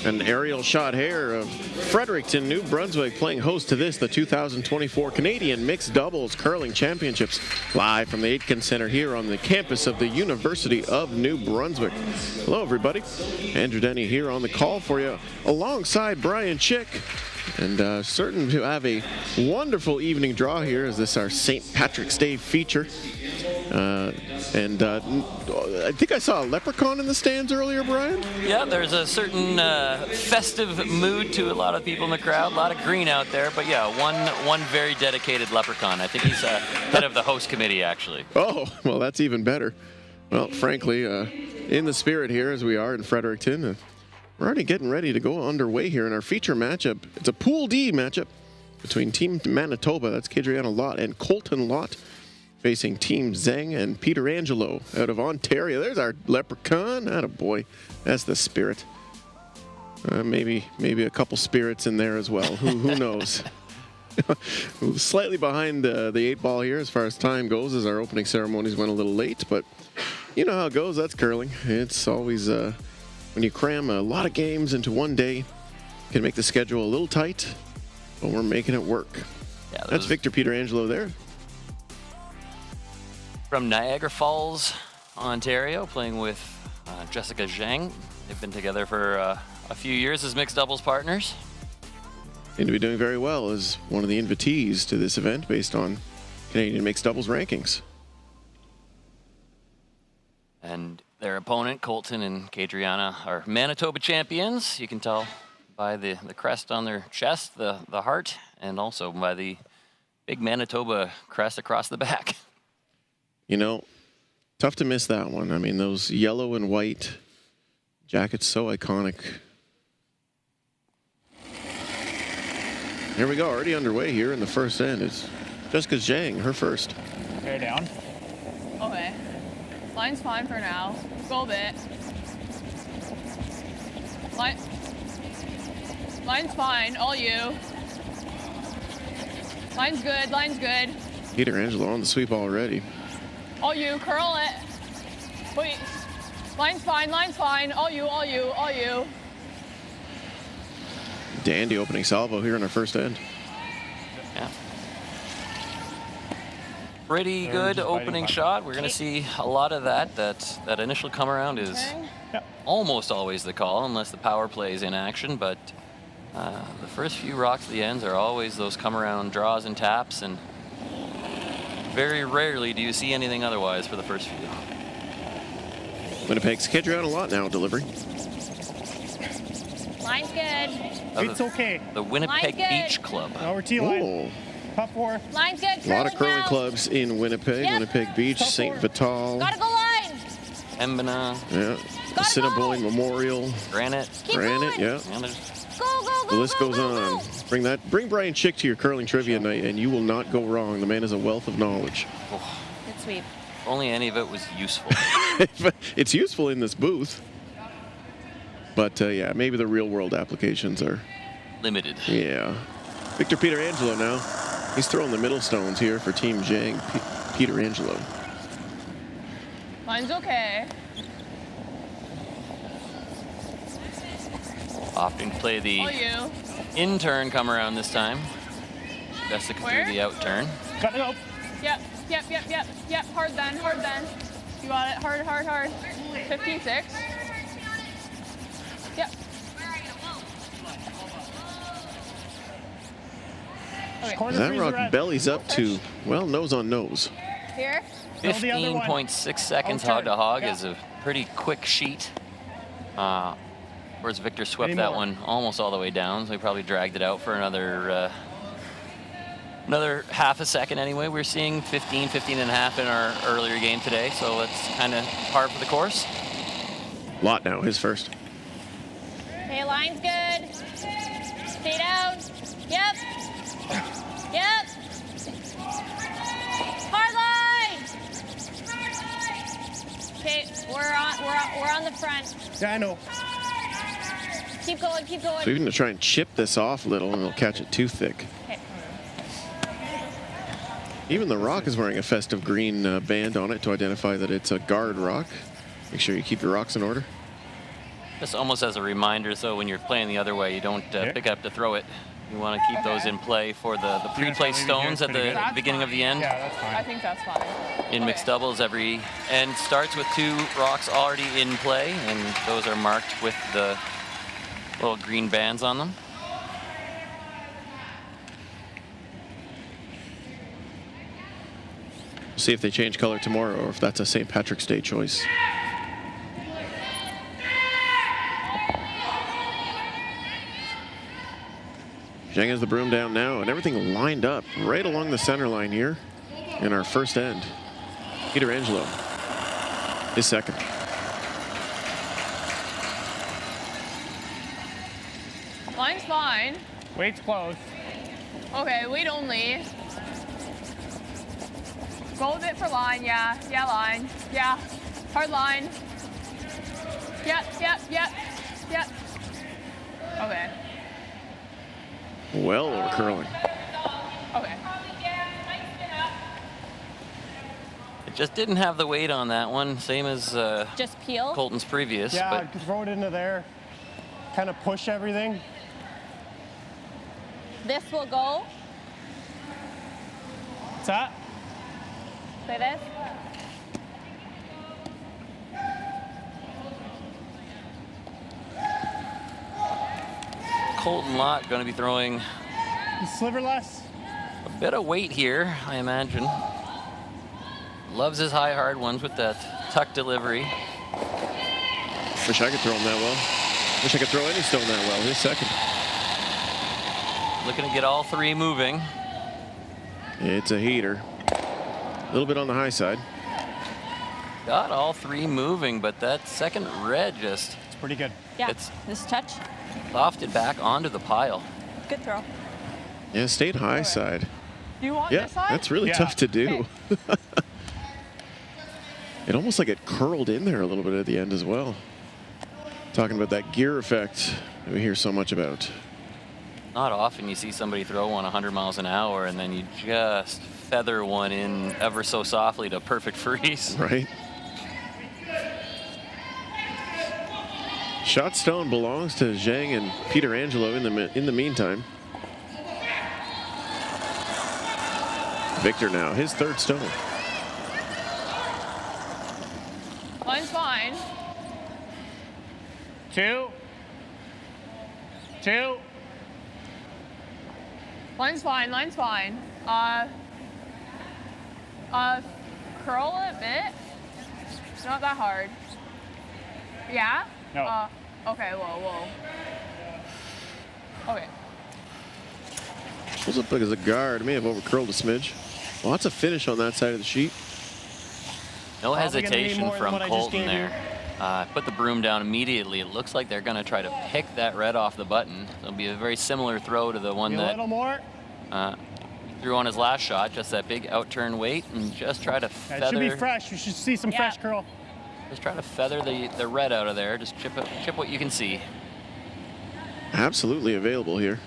An aerial shot here of Fredericton, New Brunswick, playing host to this, the 2024 Canadian Mixed Doubles Curling Championships, live from the Aitken Center here on the campus of the University of New Brunswick. Hello, everybody. Andrew Denny here on the call for you, alongside Brian Chick, and certain to have a wonderful evening draw here as this our St. Patrick's Day feature. I think I saw a leprechaun in the stands earlier, Brian. Yeah, there's a certain festive mood to a lot of people in the crowd. A lot of green out there, but yeah, one very dedicated leprechaun. I think he's head of the host committee, actually. Oh, well, that's even better. Well, frankly, in the spirit here as we are in Fredericton, we're already getting ready to go underway here in our feature matchup. It's a Pool D matchup between Team Manitoba, that's Kadriana Lott, and Colton Lott, facing Team Zheng and Peter Angelo out of Ontario. There's our leprechaun. Attaboy. That's the spirit. Maybe a couple spirits in there as well. Who knows? Slightly behind the 8-ball here as far as time goes, as our opening ceremonies went a little late, but you know how it goes. That's curling. It's always, when you cram a lot of games into one day, it can make the schedule a little tight, but we're making it work. Yeah, that's Victor Peter Angelo there. From Niagara Falls, Ontario, playing with Jessica Zheng. They've been together for a few years as mixed doubles partners. Seem to be doing very well as one of the invitees to this event based on Canadian mixed doubles rankings. And their opponent, Colton and Kadriana, are Manitoba champions. You can tell by the crest on their chest, the heart, and also by the big Manitoba crest across the back. You know, tough to miss that one. I mean, those yellow and white jackets, so iconic. Here we go, already underway here in the first end. It's Jessica Zheng, her first. Bear down. Okay. Line's fine for now. Go a bit. Line's fine, all you. Line's good, line's good. Peter Angelo on the sweep already. All you, curl it. Wait. Line's fine, all you, all you, all you. Dandy opening salvo here in our first end. Yeah. Pretty good opening shot. We're going to see a lot of that. That initial come around is almost always the call, unless the power play is in action. But the first few rocks at the ends are always those come around draws and taps, and very rarely do you see anything otherwise for the first few. Winnipeg's Kadriana Lott now delivering. Line's good. It's okay. The Winnipeg Beach Club. Our T-line. Top 4. Line's good. A lot of curling clubs in Winnipeg. Yep. Winnipeg Beach, St. Vital. Gotta go line. Embina. Yeah. Assiniboine Memorial. Granite. Granite, yeah. Go, The list goes on. Bring Brian Chick to your curling trivia night, and you will not go wrong. The man is a wealth of knowledge. Oh. Good sweep. If only any of it was useful. It's useful in this booth. But yeah, maybe the real world applications are limited. Yeah. Victor Peter Angelo now. He's throwing the middle stones here for Team Zheng. Peter Angelo. Line's okay. Often play the in-turn come around this time. Jessica through the out-turn. Cut it up. Yep. Hard then. You got it. Hard. 15-6. Yep. Okay. That rock bellies up to, well, nose on nose. Here. 15.6 seconds hog to hog is a pretty quick sheet. Whereas Victor swept that one almost all the way down, so he probably dragged it out for another half a second anyway. We're seeing 15 and a half in our earlier game today, so that's kind of par for the course. Lott now, his first. Okay, line's good. Stay down. Yep. Hard line. Okay, we're on the front. Yeah, I know. Keep going. So you're going to try and chip this off a little, and it'll catch it too thick. Okay. Even the rock is wearing a festive green band on it to identify that it's a guard rock. Make sure you keep your rocks in order. Just almost as a reminder, so when you're playing the other way, you don't pick up to throw it. You want to keep those in play for the pre-placed stones at the beginning of the end. Yeah, that's fine. I think that's fine. In mixed doubles, every end starts with 2 rocks already in play, and those are marked with the little green bands on them. See if they change color tomorrow or if that's a St. Patrick's Day choice. Zheng has the broom down now, and everything lined up right along the center line here in our first end. Peter Angelo, his second. Line's fine. Weight's close. Okay, weight only. Go a bit for line, yeah. Yeah, line. Yeah. Hard line. Yep. Okay. Well over curling. Okay. It just didn't have the weight on that one, same as Just peel. Colton's previous. Yeah, But throw it into there. Kind of push everything. This will go. What's that? Say this. Colton Lott going to be throwing Sliverless. a bit of weight here, I imagine. Loves his high hard ones with that tuck delivery. Wish I could throw him that well. Wish I could throw any stone that well. His second. Looking to get all 3 moving. It's a heater. A little bit on the high side. Got all 3 moving, but that second red just It's pretty good. Yeah. It's- This touch. lofted back onto the pile. Good throw. Yeah, stayed high side. Do you want Yeah, this side? that's really Yeah. tough to do. It almost like it curled in there a little bit at the end as well. Talking about that gear effect that we hear so much about. Not often you see somebody throw one 100 miles an hour and then you just feather one in ever so softly to perfect freeze. Right? Shot stone belongs to Zheng and Peter Angelo in the meantime. Victor now, his 3rd stone. Line's fine. 2. Line's fine. Curl it a bit. It's not that hard. Yeah? No. Okay, whoa. Okay. Pulls up like as a guard. May have overcurled a smidge. Lots of finish on that side of the sheet. No Probably gonna need hesitation more than from what I just Colton gave you. there. Put the broom down immediately. It looks like they're going to try to pick that red off the button. It'll be a very similar throw to the one A that little more. he threw on his last shot. Just that big outturn weight and just try to It should be feather. fresh. You should see some Yeah. fresh curl. Just try to feather the red out of there. Just chip what you can see. Absolutely available here.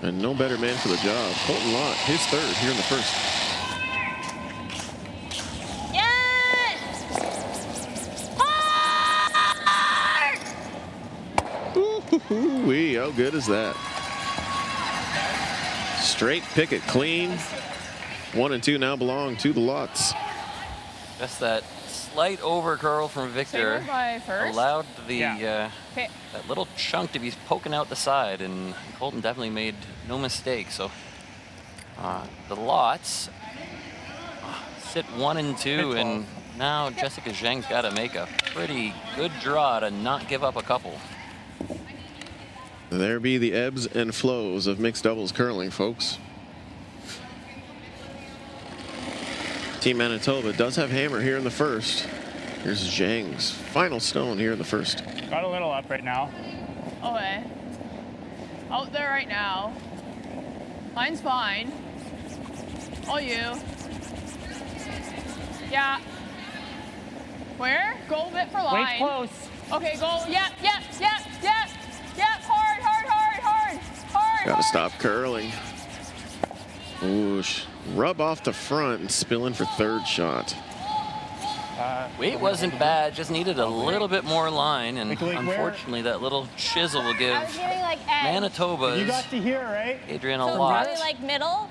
And no better man for the job. Colton Lott, his 3rd here in the first. Yes! Hard! Ooh-wee, how good is that? Straight picket clean. 1 and 2 now belong to the Lotts. Just that slight over curl from Same Victor as my first. allowed the Yeah. Okay. that little chunk to be poking out the side, and Colton definitely made no mistake. So the Lots sit 1 and 2, and now Jessica Zheng's got to make a pretty good draw to not give up a couple. There be the ebbs and flows of mixed doubles curling, folks. Team Manitoba does have hammer here in the first. Here's Zhang's final stone here in the first. Got a little up right now. Okay. Out there right now. Line's fine. All you. Yeah. Where? Go a bit for line. Weight's close. Okay, go. Yep. Hard. Gotta stop curling. Whoosh. Rub off the front and spill in for 3rd shot. Weight wasn't bad, just needed a little bit more line, and Like where? unfortunately that little chisel will give I was giving like edge. Manitoba's You got to here, right? Adrian a So lot. probably like middle.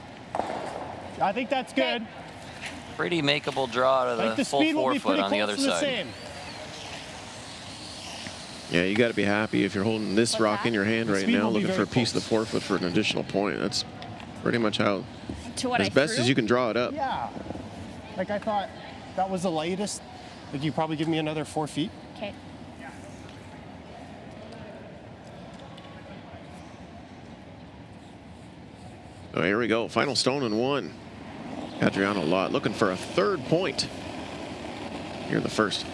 I think that's good. Pretty makeable draw to I think the the full speed will be forefoot pretty on the close other to the side. same. Yeah, you got to be happy if you're holding this rock in your hand The right speed now, will be looking for very a piece of the close. forefoot for an additional point. That's pretty much how, To what as I best threw. as you can draw it up. Yeah. Like I thought that was the lightest. Like you probably give me another 4 feet. Okay. So here we go, final stone and one. Adriano Lott looking for a third point here in the first.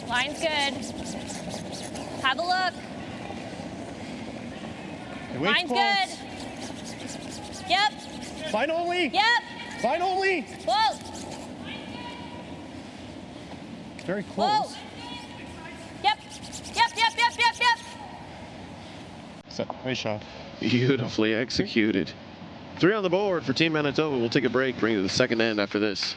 Line's good. Have a look. The weight's Line's close. good. Yep. Line only. Yep. Line only. Whoa. Very Whoa. close. Yep. Yep. Yep. Yep. Yep. Yep. Set. Nice shot. Beautifully executed. 3 on the board for Team Manitoba. We'll take a break, bring you to the second end after this.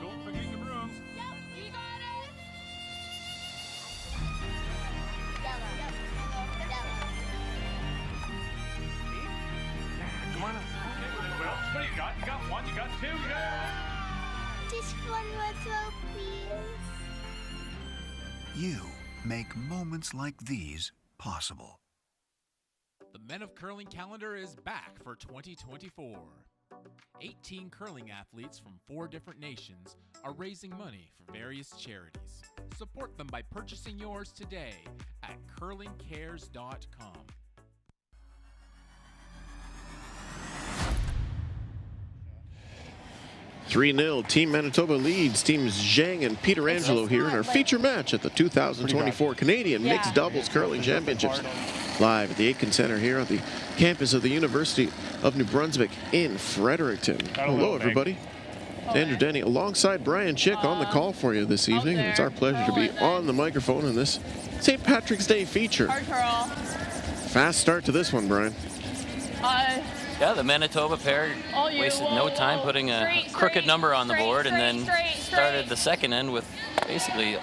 Don't forget the brooms. Come on. Okay, well, what do you got? You got one, you got two, you got... Just one more throw, please. You make moments like these possible. The Men of Curling calendar is back for 2024. 18 curling athletes from 4 different nations are raising money for various charities. Support them by purchasing yours today at curlingcares.com. 3-0, Team Manitoba leads. Teams Zhang and Peter Angelo here in our feature match at the 2024 Canadian Mixed Doubles Curling Championships. Live at the Aitken Center here on the campus of the University of New Brunswick in Fredericton. Hello, everybody. Andrew Denny alongside Brian Chick on the call for you this evening, and it's our pleasure to be on the microphone in this St. Patrick's Day feature. Hard curl. Fast start to this one, Brian. Yeah, the Manitoba pair All you, wasted no whoa, time whoa. putting a Straight, crooked straight, number on the straight, board, and straight, then straight, started straight. the second end with basically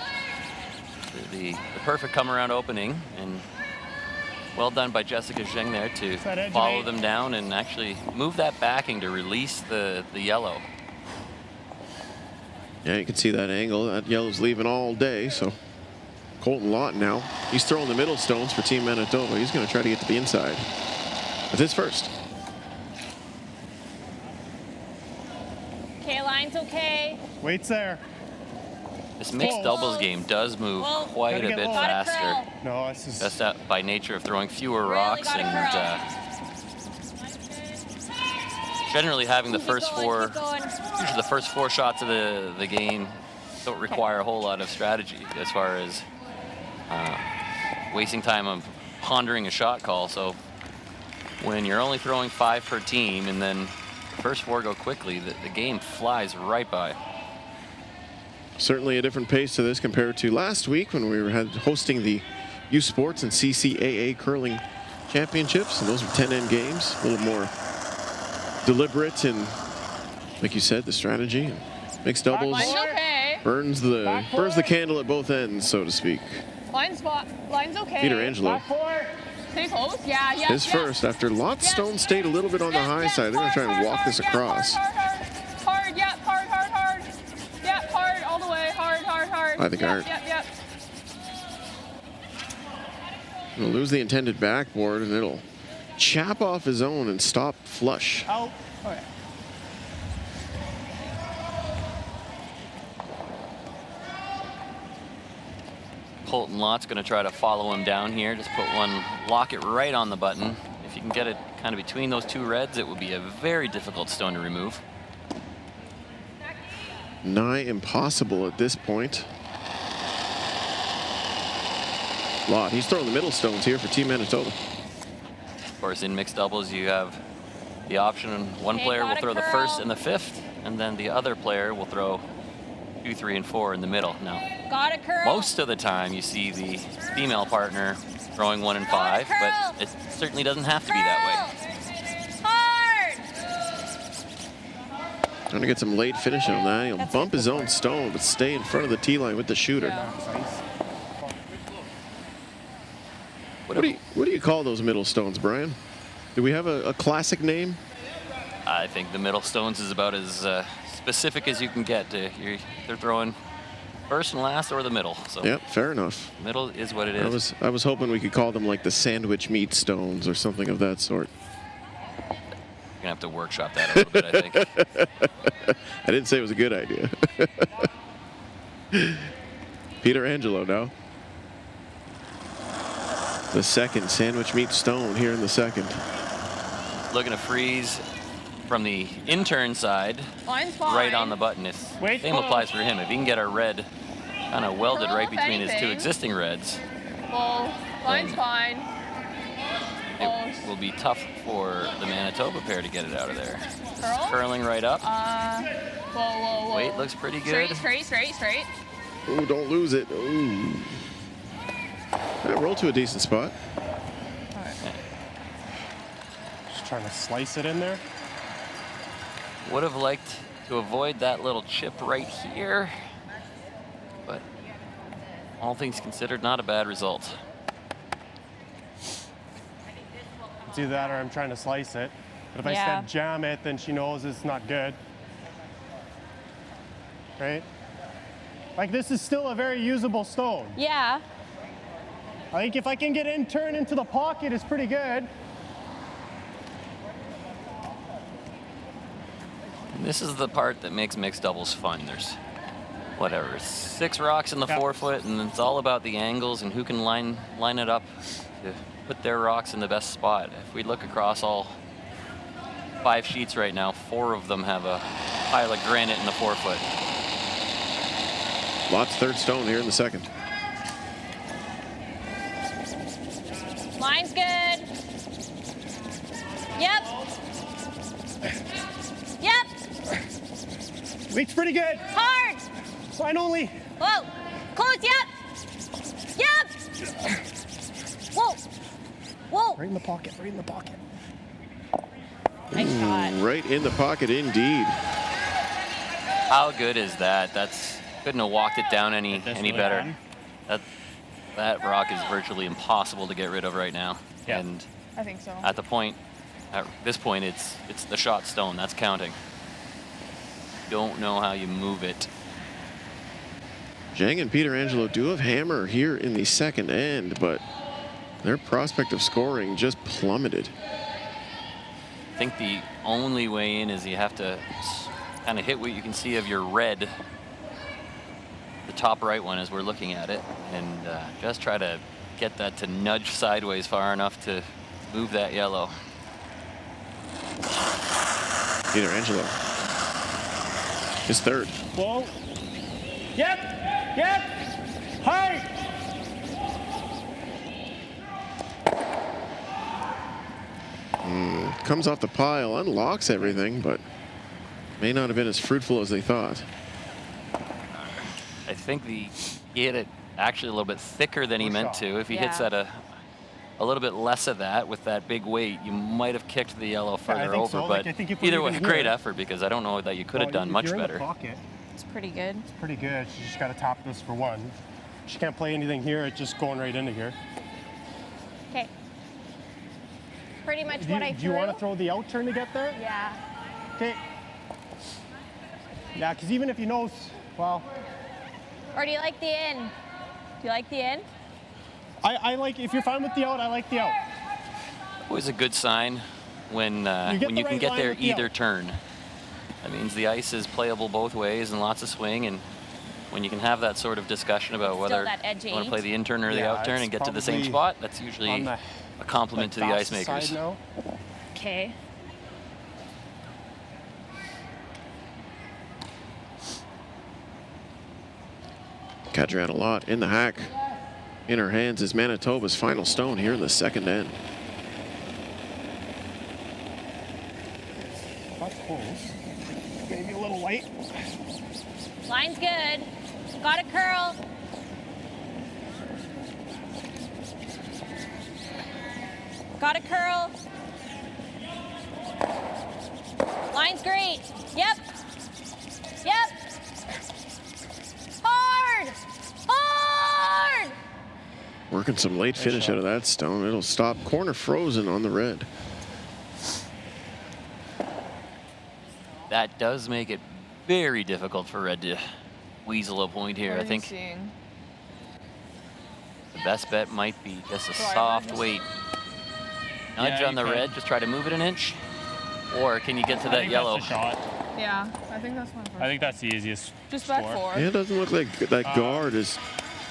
the perfect come around opening, and well done by Jessica Zheng there to that edge follow of 8? them down and actually move that backing to release the yellow. Yeah, you can see that angle. That yellow's leaving all day, so Colton Lott now. He's throwing the middle stones for Team Manitoba. He's going to try to get to the inside. With his first. Okay, line's okay. Weight's there. This mixed Whoa. doubles game does move Whoa. quite Gotta a get bit low. Gotta faster. curl. No, this is. Just by nature of throwing fewer Really rocks gotta and generally having the Keep first going, four, keep going. usually the first 4 shots of the game don't require a whole lot of strategy as far as wasting time of pondering a shot call. So when you're only throwing 5 per team and then the first 4 go quickly, the game flies right by. Certainly a different pace to this compared to last week when we were hosting the U Sports and CCAA curling championships, and those were 10-end games, a little more deliberate and, like you said, the strategy. And mixed doubles Line's okay. burns the candle at both ends, so to speak. Line's okay. Peter Angelo, Back 4. Stay close. Yeah, yeah. his first after Lott's stone stayed a little bit on the high side. They're going to try and walk this across. Hard, yeah, hard. Yeah, hard, all the way. Hard. I think hard. Yep. He'll lose the intended backboard, and it'll chap off his own and stop flush. Out. Okay. Colton Lott's going to try to follow him down here. Just put one, lock it right on the button. If you can get it kind of between those two reds, it would be a very difficult stone to remove. Nigh impossible at this point. Lott, he's throwing the middle stones here for Team Manitoba. Of course, in mixed doubles, you have the option. One Okay, player will gotta throw the curl. 1st and the 5th, and then the other player will throw 2, 3, and 4 in the middle. Now, Got it, curl. most of the time you see the female partner throwing 1 and 5, curl. but it certainly doesn't have to be that way. Hard. Trying to get some late finish on that. He'll bump his own stone, but stay in front of the tee line with the shooter. Yeah. What do you call those middle stones, Brian? Do we have a classic name? I think the middle stones is about as specific as you can get. They're throwing 1st and last or the middle. So Yep, fair enough. middle is what it is. I was hoping we could call them like the sandwich meat stones or something of that sort. You're gonna have to workshop that a little bit, I think. I didn't say it was a good idea. Peter Angelo now. The second sandwich meat stone here in the second. Looking to freeze from the intern side, Line's fine. right on the button. Wait, Same hold applies for him. If he can get a red kind of welded Curl right if between his two anything. existing reds, Well, line's fine. it will be tough for the Manitoba pair to get it out of there. Curl? Curling right up. Whoa, whoa, whoa. Weight looks pretty good. Straight. Ooh, don't lose it. Ooh. Roll to a decent spot. Just trying to slice it in there. Would have liked to avoid that little chip right here, but all things considered, not a bad result. It's either that or I'm trying to slice it. But if I Yeah. said jam it, then she knows it's not good. Right? Like, this is still a very usable stone. Yeah. I think if I can get in, turn into the pocket, it's pretty good. And this is the part that makes mixed doubles fun. There's whatever, 6 rocks in the Yep. 4-foot, and it's all about the angles and who can line it up to put their rocks in the best spot. If we look across all 5 sheets right now, 4 of them have a pile of granite in the 4-foot. Lott's third stone here in the second. Line's good. Yep. Yep. Weight's pretty good. Hard. Line only. Whoa. Close. Yep. Yep. Whoa. Whoa. Right in the pocket, right in the pocket. Nice shot. Right in the pocket indeed. How good is that? Couldn't have walked it down any better. That rock is virtually impossible to get rid of right now. Yeah. And I think so. at this point, it's the shot stone that's counting. Don't know how you move it. Zhang and Peter Angelo do have hammer here in the second end, but their prospect of scoring just plummeted. I think the only way in is you have to kind of hit what you can see of your red, the top right one as we're looking at it, and just try to get that to nudge sideways far enough to move that yellow. Peter Angelo. His third. Whoa. Yep. Yep. Hard. Comes off the pile, unlocks everything, but may not have been as fruitful as they thought. I think he hit it actually a little bit thicker than he meant to. If he hits Yeah. at a little bit less of that with that big weight, you might have kicked the yellow further think over. so. But Like, I think if we're either way, even great here- effort, because I don't know that you could have Well, done if much you're in the better. pocket, It's pretty good. pretty good. She just got to tap this for one. She can't play anything here. It's just going right into here. Okay. Pretty much Do what you, I do threw. you want to throw the out turn to get there? Yeah. Okay. Yeah, because even if he knows, well, Or do you like the in? Do you like the in? I like, if you're fine with the out, I like the out. Always a good sign when get you the can right get line there with the either out. turn. That means the ice is playable both ways and lots of swing, and when you can have that sort of discussion about Still whether that edge you want to 8. play the in turn or the Yeah, out turn it's and get to the same probably spot, that's usually on the, a compliment to the ice fastest makers. side now. Okay. Kadri had a lot in the hack. In her hands is Manitoba's final stone here in the second end. That's close. Maybe a little light. Line's good. Got a curl. Got a curl. Line's great. Yep. Yep. Hard. Hard. Working some late finish out of that stone. It'll stop. Corner frozen on the red. That does make it very difficult for Red to weasel a point here. What I are think you seeing? the best bet might be just a Sorry, soft Marcus. weight. Nudge Yeah, on the you could. red, just try to move it an inch. Or can you get to I that think yellow? That's the shot. Yeah, I think that's my first. I think that's the easiest. Just back score. forward. Yeah, it doesn't look like that guard is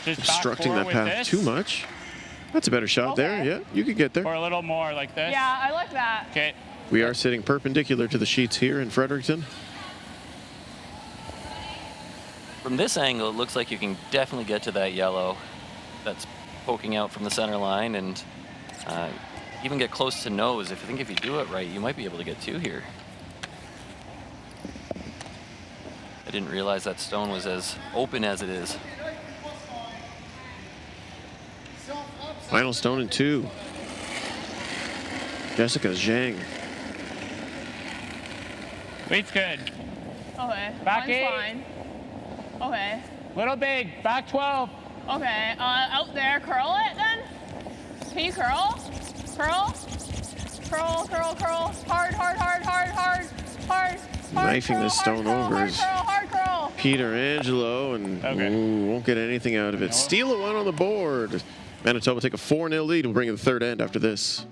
Just back obstructing that forward path with this, too much. That's a better shot there. Okay. Yeah, you could get there. or a little more like this. Yeah, I like that. Okay. We are sitting perpendicular to the sheets here in Fredericton. From this angle, it looks like you can definitely get to that yellow that's poking out from the center line, and even get close to nose. I think if you do it right, you might be able to get two here. I didn't realize that stone was as open as it is. Final stone in 2. Jessica Zhang. Weight's good. Okay. Back Line's 8. fine. Okay. Little big. Back 12. Okay. Out there, curl it then. Can you curl? Curl. Curl, curl, curl. Hard, hard, hard, hard, hard, hard. Knifing curl, this stone hard, over curl, is hard curl. Peter Angelo, and Okay. won't get anything out of it. Steal a one on the board. Manitoba take a 4-0 lead. We'll bring in the third end after this.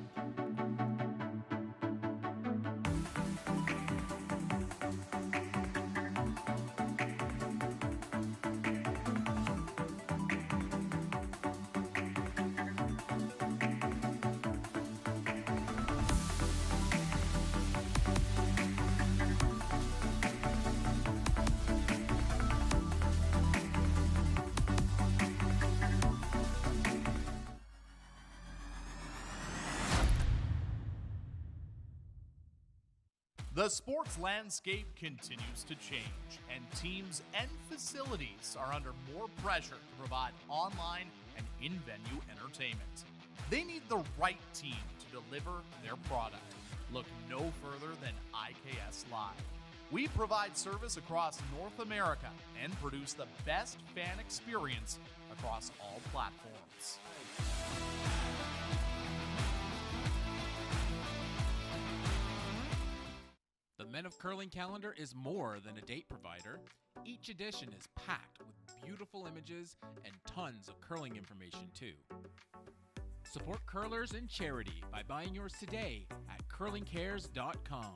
The sports landscape continues to change, and teams and facilities are under more pressure to provide online and in-venue entertainment. They need the right team to deliver their product. Look no further than IKS Live. We provide service across North America and produce the best fan experience across all platforms. The Men of Curling calendar is more than a date provider. Each edition is packed with beautiful images and tons of curling information too. Support curlers and charity by buying yours today at curlingcares.com.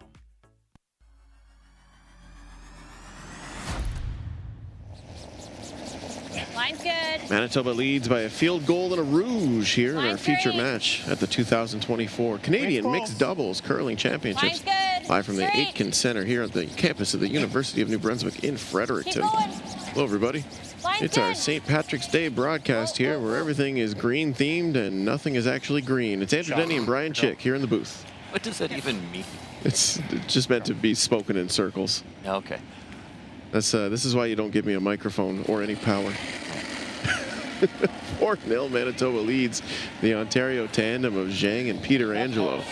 Line's good. Manitoba leads by a field goal and a rouge here in our Line's feature great. match at the 2024 Canadian Line's Mixed close. Doubles Curling Championships. Line's good. Live from the Straight. Aitken Center here at the campus of the University of New Brunswick in Keep Fredericton. going. Hello, everybody. Line's It's good. our St. Patrick's Day broadcast here where everything is green themed and nothing is actually green. It's Andrew Denny and Brian Chick here in the booth. What does that even mean? It's just meant to be spoken in circles. Okay. This is why you don't give me a microphone or any power. 4-0 Manitoba leads the Ontario tandem of Zhang and Peter Angelo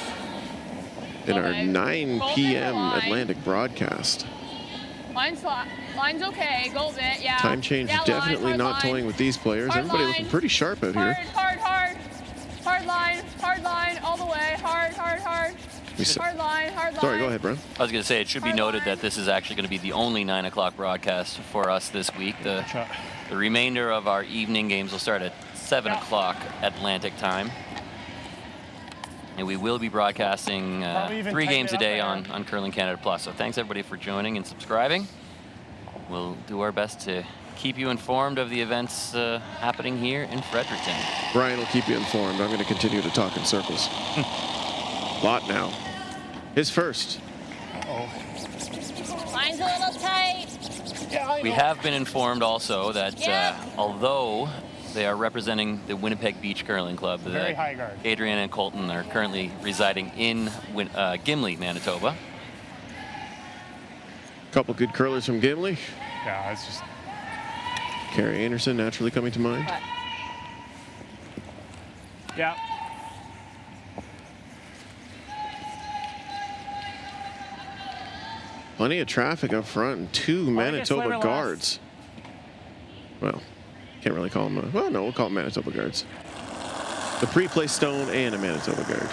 in our Okay. 9 Go p.m. bit line. Atlantic broadcast. Line's fine. Line's okay. Go bit. Yeah. Time change Yeah, definitely line, not hard toying line. with these players. Hard Everybody line. looking pretty sharp out Hard, here. hard, hard. Hard line, all the way. Hard, hard, hard. We s- Hard line, hard line. Sorry, go ahead, Brian. I was going to say, it should be Hard noted line. that this is actually going to be the only 9 o'clock broadcast for us this week. The remainder of our evening games will start at 7 o'clock Atlantic time. And we will be broadcasting Probably even 3 tighten games it a up day there. on Curling Canada Plus. So thanks everybody for joining and subscribing. We'll do our best to keep you informed of the events happening here in Fredericton. Brian will keep you informed. I'm going to continue to talk in circles. Lot now. His first. Line's a little tight. Yeah, We have been informed also that although they are representing the Winnipeg Beach Curling Club, Very high guard. Adrian and Colton are currently residing in Gimli, Manitoba. Couple good curlers from Gimli. Yeah, it's just. Carrie Anderson naturally coming to mind. Yeah. Plenty of traffic up front and two Manitoba guards. Well, can't really call them. Well, no, we'll call them Manitoba guards. The pre-placed stone and a Manitoba guard.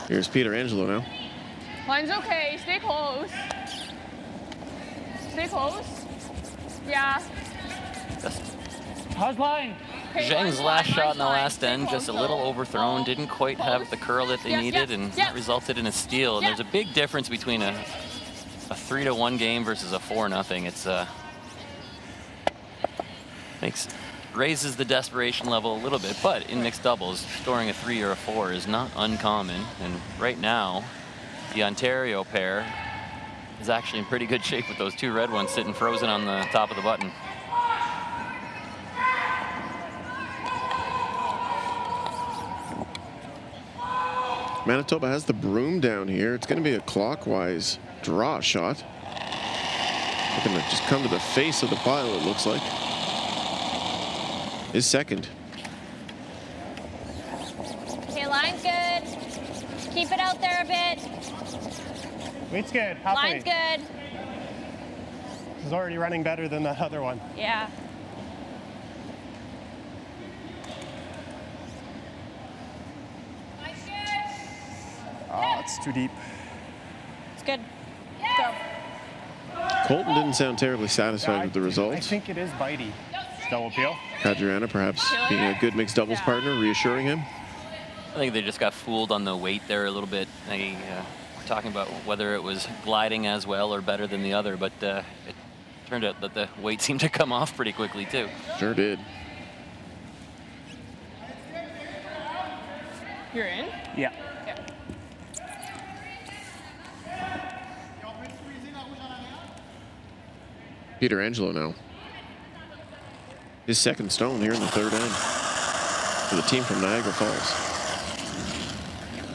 Here's Peter Angelo now. Line's okay. Stay close. Stay close. Yeah. How's line? Okay, Zheng's line, last line, shot in the line. last Stay end, just a close, little though. overthrown, didn't quite have the curl that they Yep, needed, yep, and yep. resulted in a steal. And Yep. there's a big difference between a 3-1 game versus a 4-0. It's raises the desperation level a little bit, but in mixed doubles, scoring a 3 or a 4 is not uncommon. And right now, the Ontario pair is actually in pretty good shape with those two red ones sitting frozen on the top of the button. Manitoba has the broom down here. It's going to be a clockwise draw shot. Looking to just come to the face of the pile, it looks like. His second. Okay, line's good. Keep it out there a bit. Weight's good. Halfway. Line's good. This is already running better than the other one. Yeah. Oh, it's too deep. It's good. Go. Colton didn't sound terribly satisfied with the I results. think it is bitey. Double peel. Adriana perhaps being a good mixed doubles partner, reassuring him. I think they just got fooled on the weight there a little bit. They were talking about whether it was gliding as well or better than the other, but it turned out that the weight seemed to come off pretty quickly too. Sure did. You're in? Yeah. Peter Angelo now. His second stone here in the third end for the team from Niagara Falls.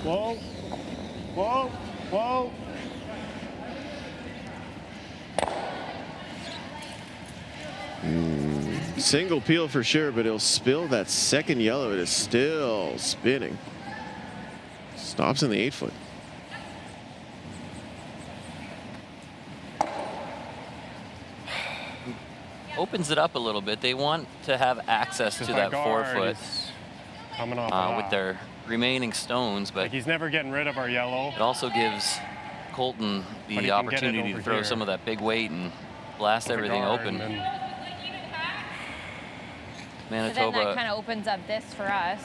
Whoa. Whoa. Whoa. Single peel for sure, but he'll spill that second yellow. It is still spinning. Stops in the 8-foot. Opens it up a little bit. They want to have access to that 4-foot coming off with their remaining stones, but like he's never getting rid of our yellow. it also gives Colton But he the can get it opportunity to over throw here. some of that big weight and blast everything open. So then Manitoba that kind of opens up this for us.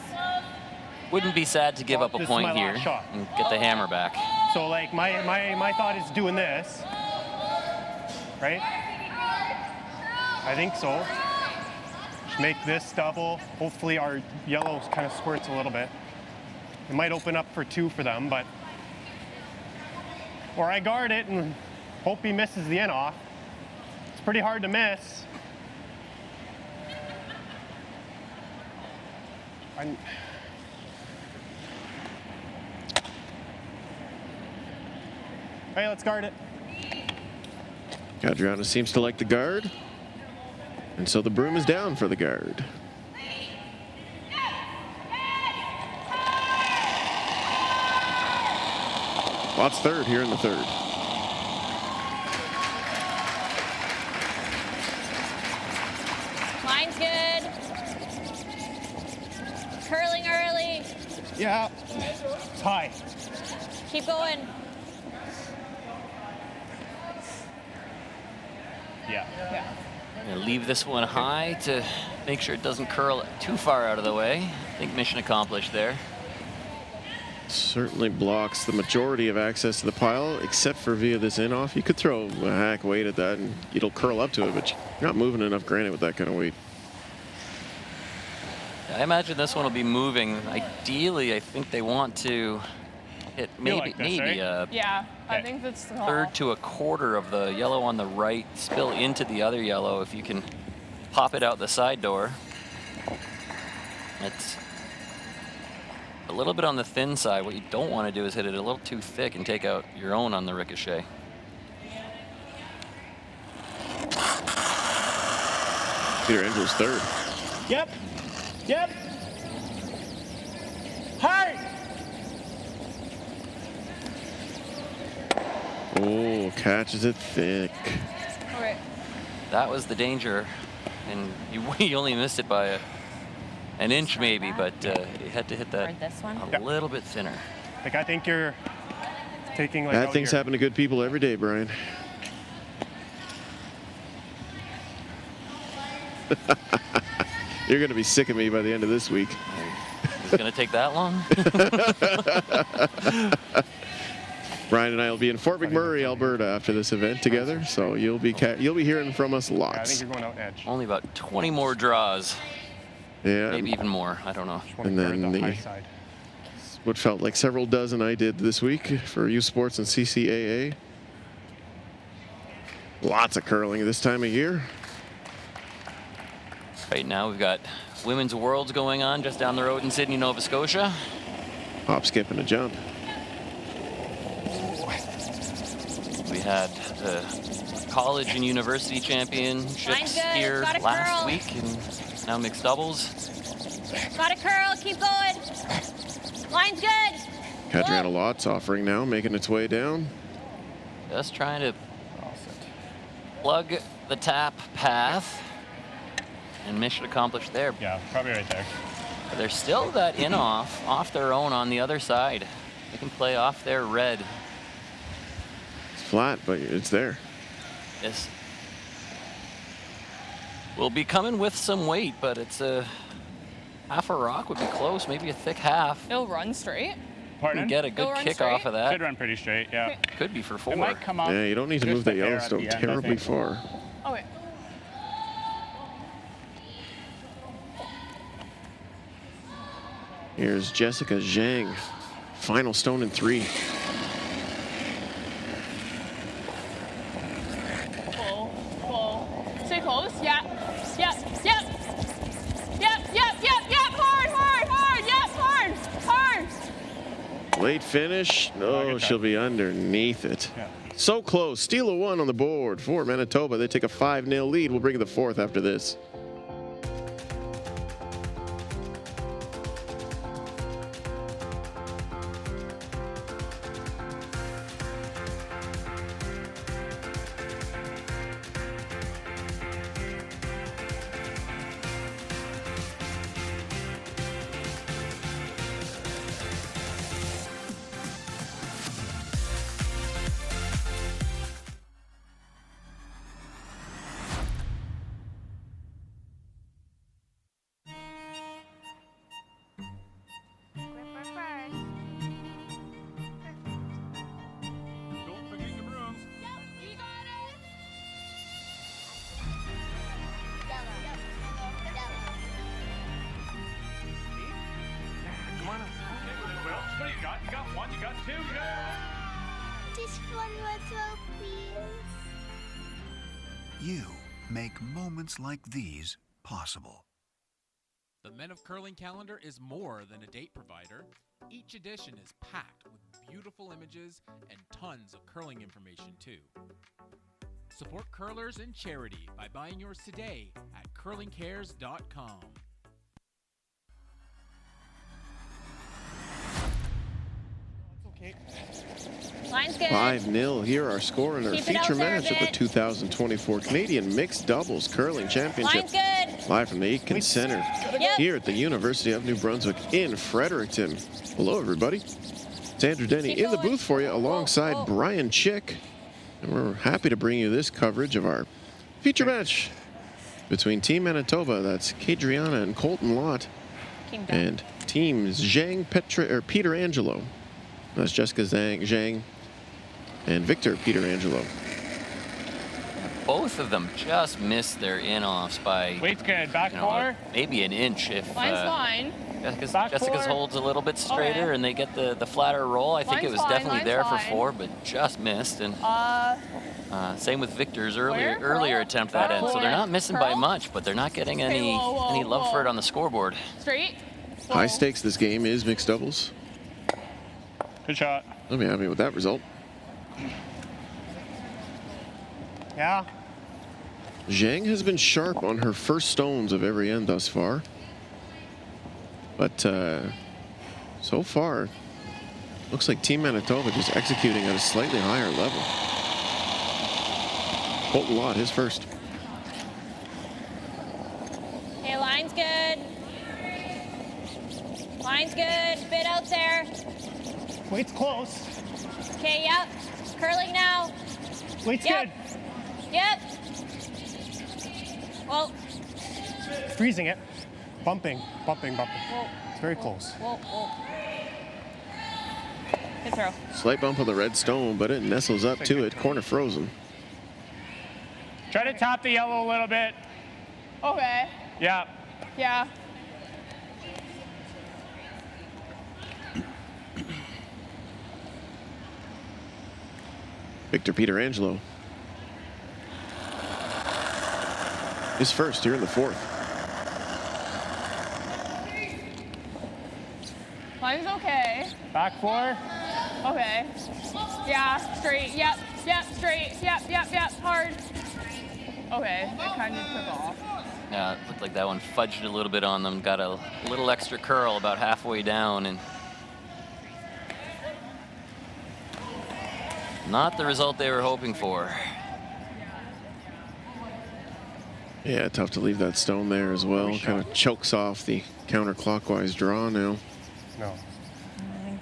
wouldn't be sad to give Well, up a this is my point here last shot. and get the hammer back. So like my thought is doing this, right? I think so. Just make this double. Hopefully our yellow kind of squirts a little bit. It might open up for 2 for them, but or I guard it and hope he misses the end off. It's pretty hard to miss. Hey, let's guard it. Adriana seems to like the guard. And so the broom is down for the guard. Lott's third here in the third. Line's good. Curling early. Yeah. It's high. Keep going. Yeah. Gonna leave this one high to make sure it doesn't curl too far out of the way. I think mission accomplished there. certainly blocks the majority of access to the pile, except for via this in-off. You could throw a hack weight at that and it'll curl up to it, but you're not moving enough granite with that kind of weight. I imagine this one will be moving. Ideally, I think they want to hit maybe like this, maybe right? a Yeah, I think that's the call. third to a quarter of the yellow on the right spill into the other yellow if you can pop it out the side door. It's a little bit on the thin side. What you don't want to do is hit it a little too thick and take out your own on the ricochet. Peter Angelo's third. Yep. Yep. Hard. Oh, catches it thick. Okay. That was the danger, and you only missed it by an inch maybe, but you had to hit that Or this one? a little bit thinner. Like, I think you're taking like Bad out things here. happen to good people every day, Brian. You're going to be sick of me by the end of this week. Is it going to take that long? Brian and I will be in Fort McMurray, Alberta after this event together, so you'll be hearing from us Yeah, I lots. think you're going out edge. Only about 20 more draws, Yeah, maybe even more. I don't know. Just want And to guard then the the- high side. what felt like several dozen I did this week for U Sports and CCAA. Lots of curling this time of year. Right now we've got Women's Worlds going on just down the road in Sydney, Nova Scotia. Hop, skip, and a jump. We had the college and university championships Mine's good. here Got a last curl. week, and now mixed doubles. Got a curl. Keep going. Line's good. Kadriana Lott's offering now, making its way down. Just trying to plug the tap path, and mission accomplished there. Yeah, probably right there. But there's still that in-off off their own on the other side. They can play off their red. It's flat, but it's there. This will be coming with some weight, but it's a half a rock would be close, maybe a thick half. It'll run straight. You Pardon? can get a good It'll run kick straight? off of that. Should run pretty straight, yeah. Could be for four. It might come off. Yeah, you don't need to just move that a hair at Yellowstone the end, I terribly think. far. Okay. Here's Jessica Zhang. Final stone in 3. Pull. Stay close. Yeah. Yep. Yep. Hard. Yep. Hard. Late finish. No, she'll be underneath it. Yeah. So close. Steal a 1 on the board for Manitoba. They take a 5-0 lead. We'll bring the 4th after this. Don't forget your brooms. Come on. Well, what do you got? You got one, you got two, you got... Just one more please. You make moments like these possible. The Men of Curling calendar is more than a date provider. Each edition is packed with beautiful images and tons of curling information too. Support curlers and charity by buying yours today at curlingcares.com. Okay. Line's good. 5-0. Here our score in our Keep it out feature there a match at the bit. 2024 Canadian Mixed Doubles Curling Championship. Line's good. Live from the Aitken Center Yep. here at the University of New Brunswick in Fredericton. Hello, everybody. It's Andrew Denny Keep in the going. booth for you alongside Whoa. Brian Chick. And we're happy to bring you this coverage of our feature match between Team Manitoba, that's Kadriana and Colton Lott, Keep going. and Team Zhang Peter Angelo. That's Jessica Zhang and Victor Pietrangelo. Both of them just missed their in-offs by Weight's good. Back 4. maybe an inch if Line's fine. Jessica's four. holds a little bit straighter and they get the flatter roll. I think it Line's was fine, definitely line's there fine. for 4, but just missed. And same with Victor's Where? earlier Curl? attempt that end. So they're not missing by Curl? much, but they're not getting Okay, any whoa, love for whoa. it on the scoreboard. Straight. High stakes this game is mixed doubles. Good shot. I'll be happy with that result. Yeah. Zhang has been sharp on her first stones of every end thus far. But so far, looks like Team Manitoba just executing at a slightly higher level. Colton Lott, his first. Okay, line's good. Line's good. Bit out there. Weight's close. Okay, yep. Curling now. Weight's Yep. good. Yep. Whoa. Freezing it. Bumping. Whoa. It's very close. Whoa, whoa. Good throw. Slight bump on the red stone, but it nestles up to it. Corner frozen. Try to tap the yellow a little bit. Okay. Yeah. Yeah. Victor Pietrangelo. His first here in the 4th. Line's okay. Back 4. Okay. Yeah, straight. Yep. Yep, straight. Yep. Hard. Okay, it kind of took off. Yeah, it looked like that one fudged a little bit on them. Got a little extra curl about halfway down, and not the result they were hoping for. Yeah, tough to leave that stone there as well. Kind of chokes off the counterclockwise draw now. No.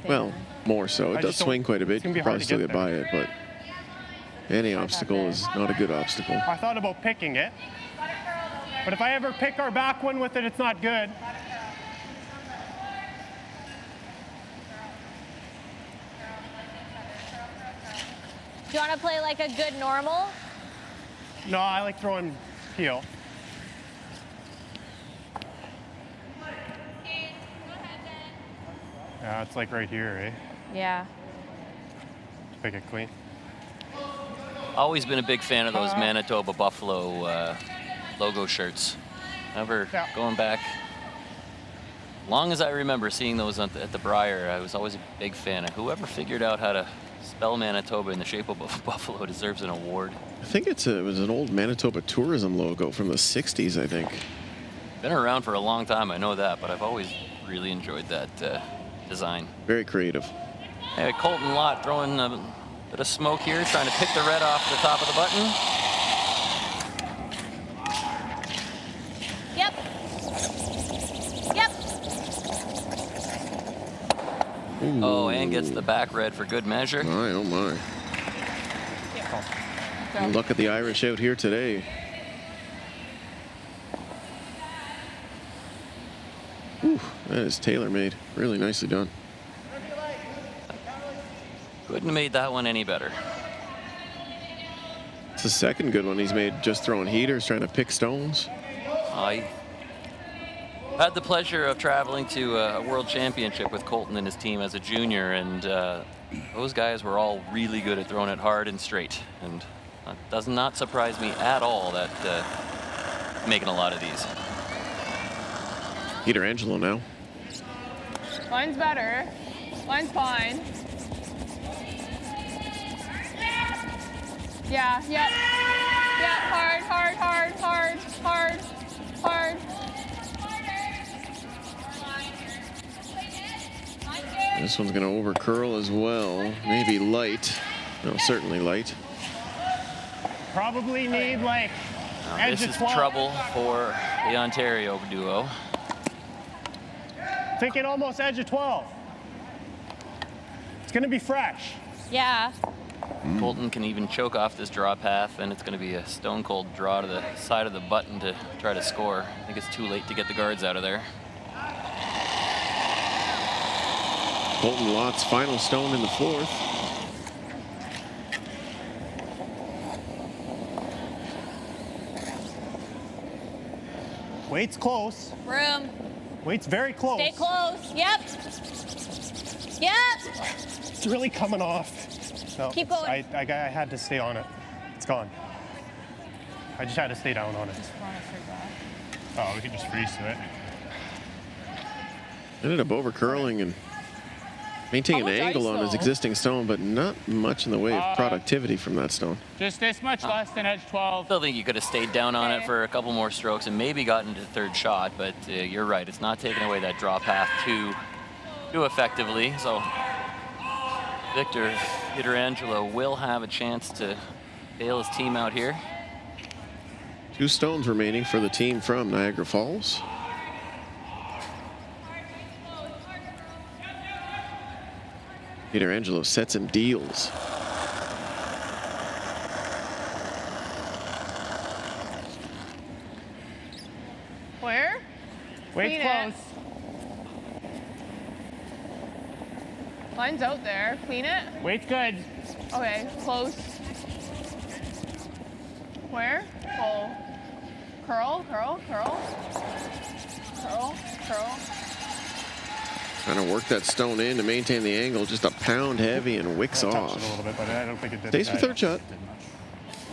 Well, more so. It I does just don't- swing quite a bit. it's gonna be You hard probably to still get get by it, but any obstacle is not a good obstacle. I thought about picking it. But if I ever pick our back one with it, it's not good. Do you want to play like a good normal? No, I like throwing heel. Yeah, it's like right here, eh? Yeah. Pick it clean. Always been a big fan of those Manitoba Buffalo logo shirts. Ever going back, long as I remember seeing those at the Briar, I was always a big fan. And whoever figured out how to spell Manitoba in the shape of a buffalo deserves an award. I think it was an old Manitoba tourism logo from the 60s, I think. Been around for a long time, I know that, but I've always really enjoyed that design. Very creative. Hey, Colton Lott throwing a bit of smoke here, trying to pick the red off the top of the button. Yep. Yep. Ooh. Oh, and gets the back red for good measure. My, oh my. And look at the Irish out here today. Ooh, that is tailor-made. Really nicely done. Couldn't have made that one any better. It's the second good one he's made, just throwing heaters, trying to pick stones. I had the pleasure of traveling to a world championship with Colton and his team as a junior, and those guys were all really good at throwing it hard and straight. And it does not surprise me at all that making a lot of these. Pietrangelo now. Line's better. Line's fine. Yeah, yep. Yeah, hard. This one's going to over curl as well. Maybe light. No, certainly light. Probably need like edge This of is 12. trouble for the Ontario duo. Thinking almost edge of 12. It's going to be fresh. Yeah. Colton can even choke off this draw path, and it's going to be a stone cold draw to the side of the button to try to score. I think it's too late to get the guards out of there. Colton Lott's final stone in the fourth. Wait's close. Room. Wait's very close. Stay close. Yep. Yep. It's really coming off. No, Keep going. I had to stay on it. It's gone. I just had to stay down on it. Oh, we can just freeze to it. Ended up over curling and maintaining an angle on his existing stone, but not much in the way of productivity from that stone. Just this much less than edge 12. Still think you could have stayed down on it for a couple more strokes and maybe gotten to the third shot, but you're right. It's not taking away that draw path too effectively. So Victor Pietrangelo will have a chance to bail his team out here. 2 stones remaining for the team from Niagara Falls. Pietrangelo sets and deals. Where? Wait's close. Line's out there. Clean it. Wait's good. Okay, close. Where? Oh. Curl, curl, curl. Curl, curl. Trying to work that stone in to maintain the angle. Just a pound heavy and wicks I touched off. it a little bit, but I don't think it did. Stays for third shot.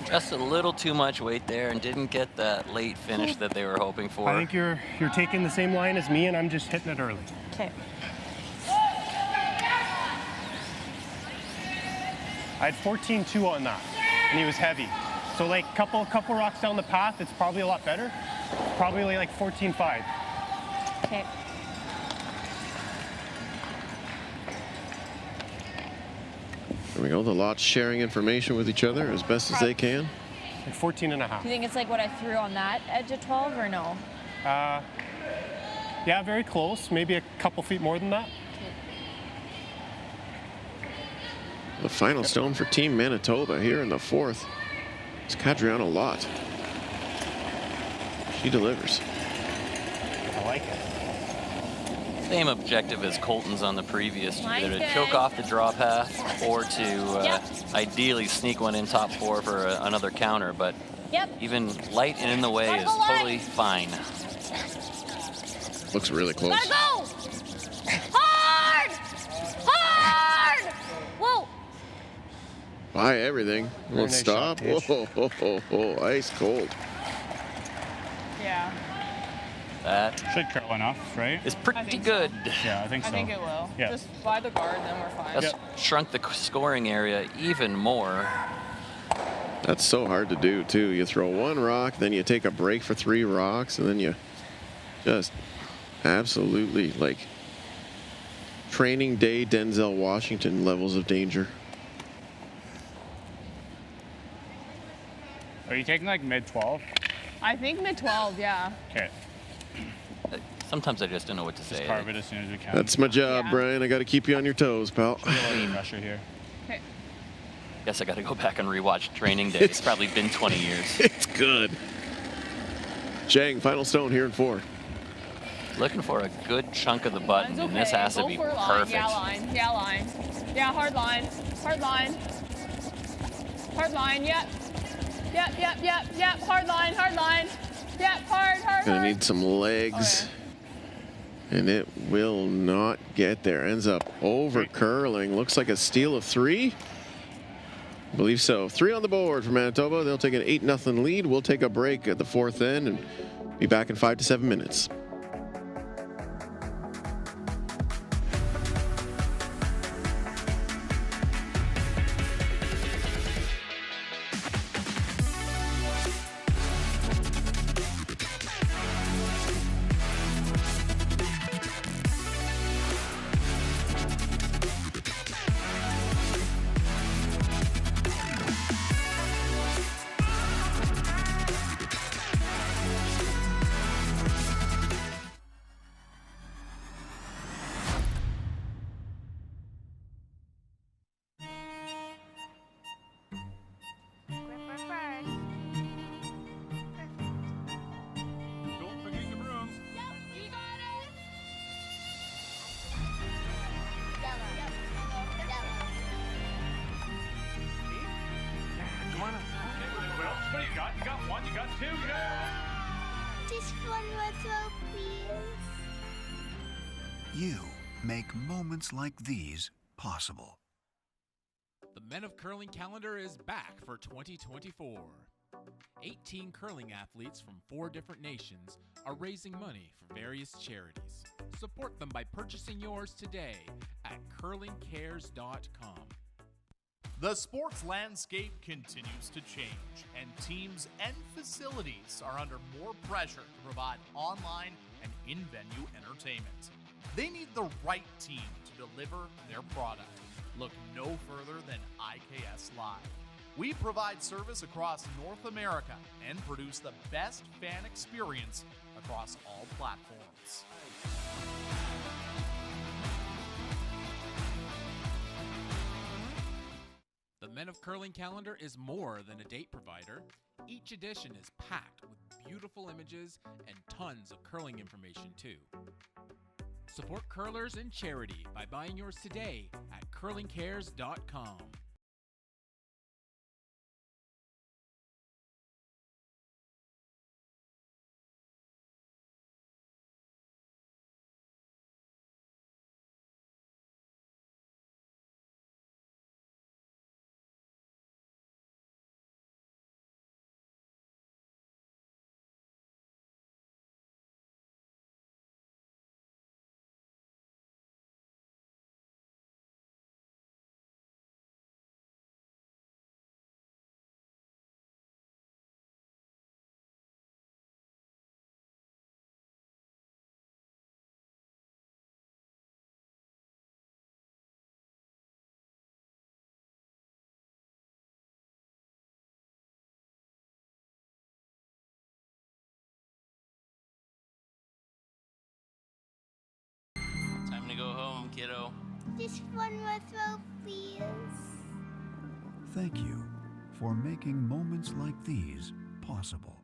Just a little too much weight there and didn't get that late finish that they were hoping for. I think you're taking the same line as me, and I'm just hitting it early. Okay. I had 14.2 on that, and he was heavy. So like couple rocks down the path, it's probably a lot better. Probably like 14.5. Okay. There we go. The Lots sharing information with each other as best as they can. Like 14 and a half. Do you think it's like what I threw on that edge of 12 or no? Yeah, very close. Maybe a couple feet more than that. The final stone for Team Manitoba here in the fourth is Kadriana Lott. She delivers. I like it. Same objective as Colton's on the previous, Mine's either to good. choke off the draw path or to ideally sneak one in top 4 for another counter, but Yep. even light and in the way is totally fine. Looks really close. Gotta go! Hard! Hard! Whoa! Buy everything. Won't nice stop. shot, Paige. Whoa, ice cold. Yeah, That Should curl enough, right? is pretty think good. Yeah, I think so. I think it will. Yeah. Just by the guard, then we're fine. That's shrunk the scoring area even more. That's so hard to do, too. You throw one rock, then you take a break for 3 rocks, and then you just absolutely, like, training day Denzel Washington levels of danger. Are you taking like mid 12? I think mid 12, yeah. Okay. Sometimes I just don't know what to Just say. carve it as soon as we can. That's my job, Yeah. Brian. I got to keep you on your toes, pal. Feel a lot of pressure here. Okay. Guess I got to go back and rewatch Training Day. It's probably been 20 years. It's good. Chang, final stone here in 4. Looking for a good chunk of the button, Line's and this okay. has to Go be for a line. perfect. Yeah, line. Yeah, line. Yeah, hard line. Hard line. Hard line. Yep. Yep, yep, yep, yep. Hard line. Hard line. Yep, hard. Gonna need some legs. Okay. And it will not get there. Ends up over curling. Looks like a steal of 3. I believe so. 3 on the board for Manitoba. They'll take an 8-0 lead. We'll take a break at the 4th end and be back in 5 to 7 minutes. You make moments like these possible. The Men of Curling calendar is back for 2024. 18 curling athletes from 4 different nations are raising money for various charities. Support them by purchasing yours today at curlingcares.com. The sports landscape continues to change, and teams and facilities are under more pressure to provide online and in-venue entertainment. They need the right team to deliver their product. Look no further than IKS Live. We provide service across North America and produce the best fan experience across all platforms. The Men of Curling calendar is more than a date provider. Each edition is packed with beautiful images and tons of curling information too. Support curlers and charity by buying yours today at curlingcares.com. Time to go home, kiddo. Just one more throw, please. Thank you for making moments like these possible.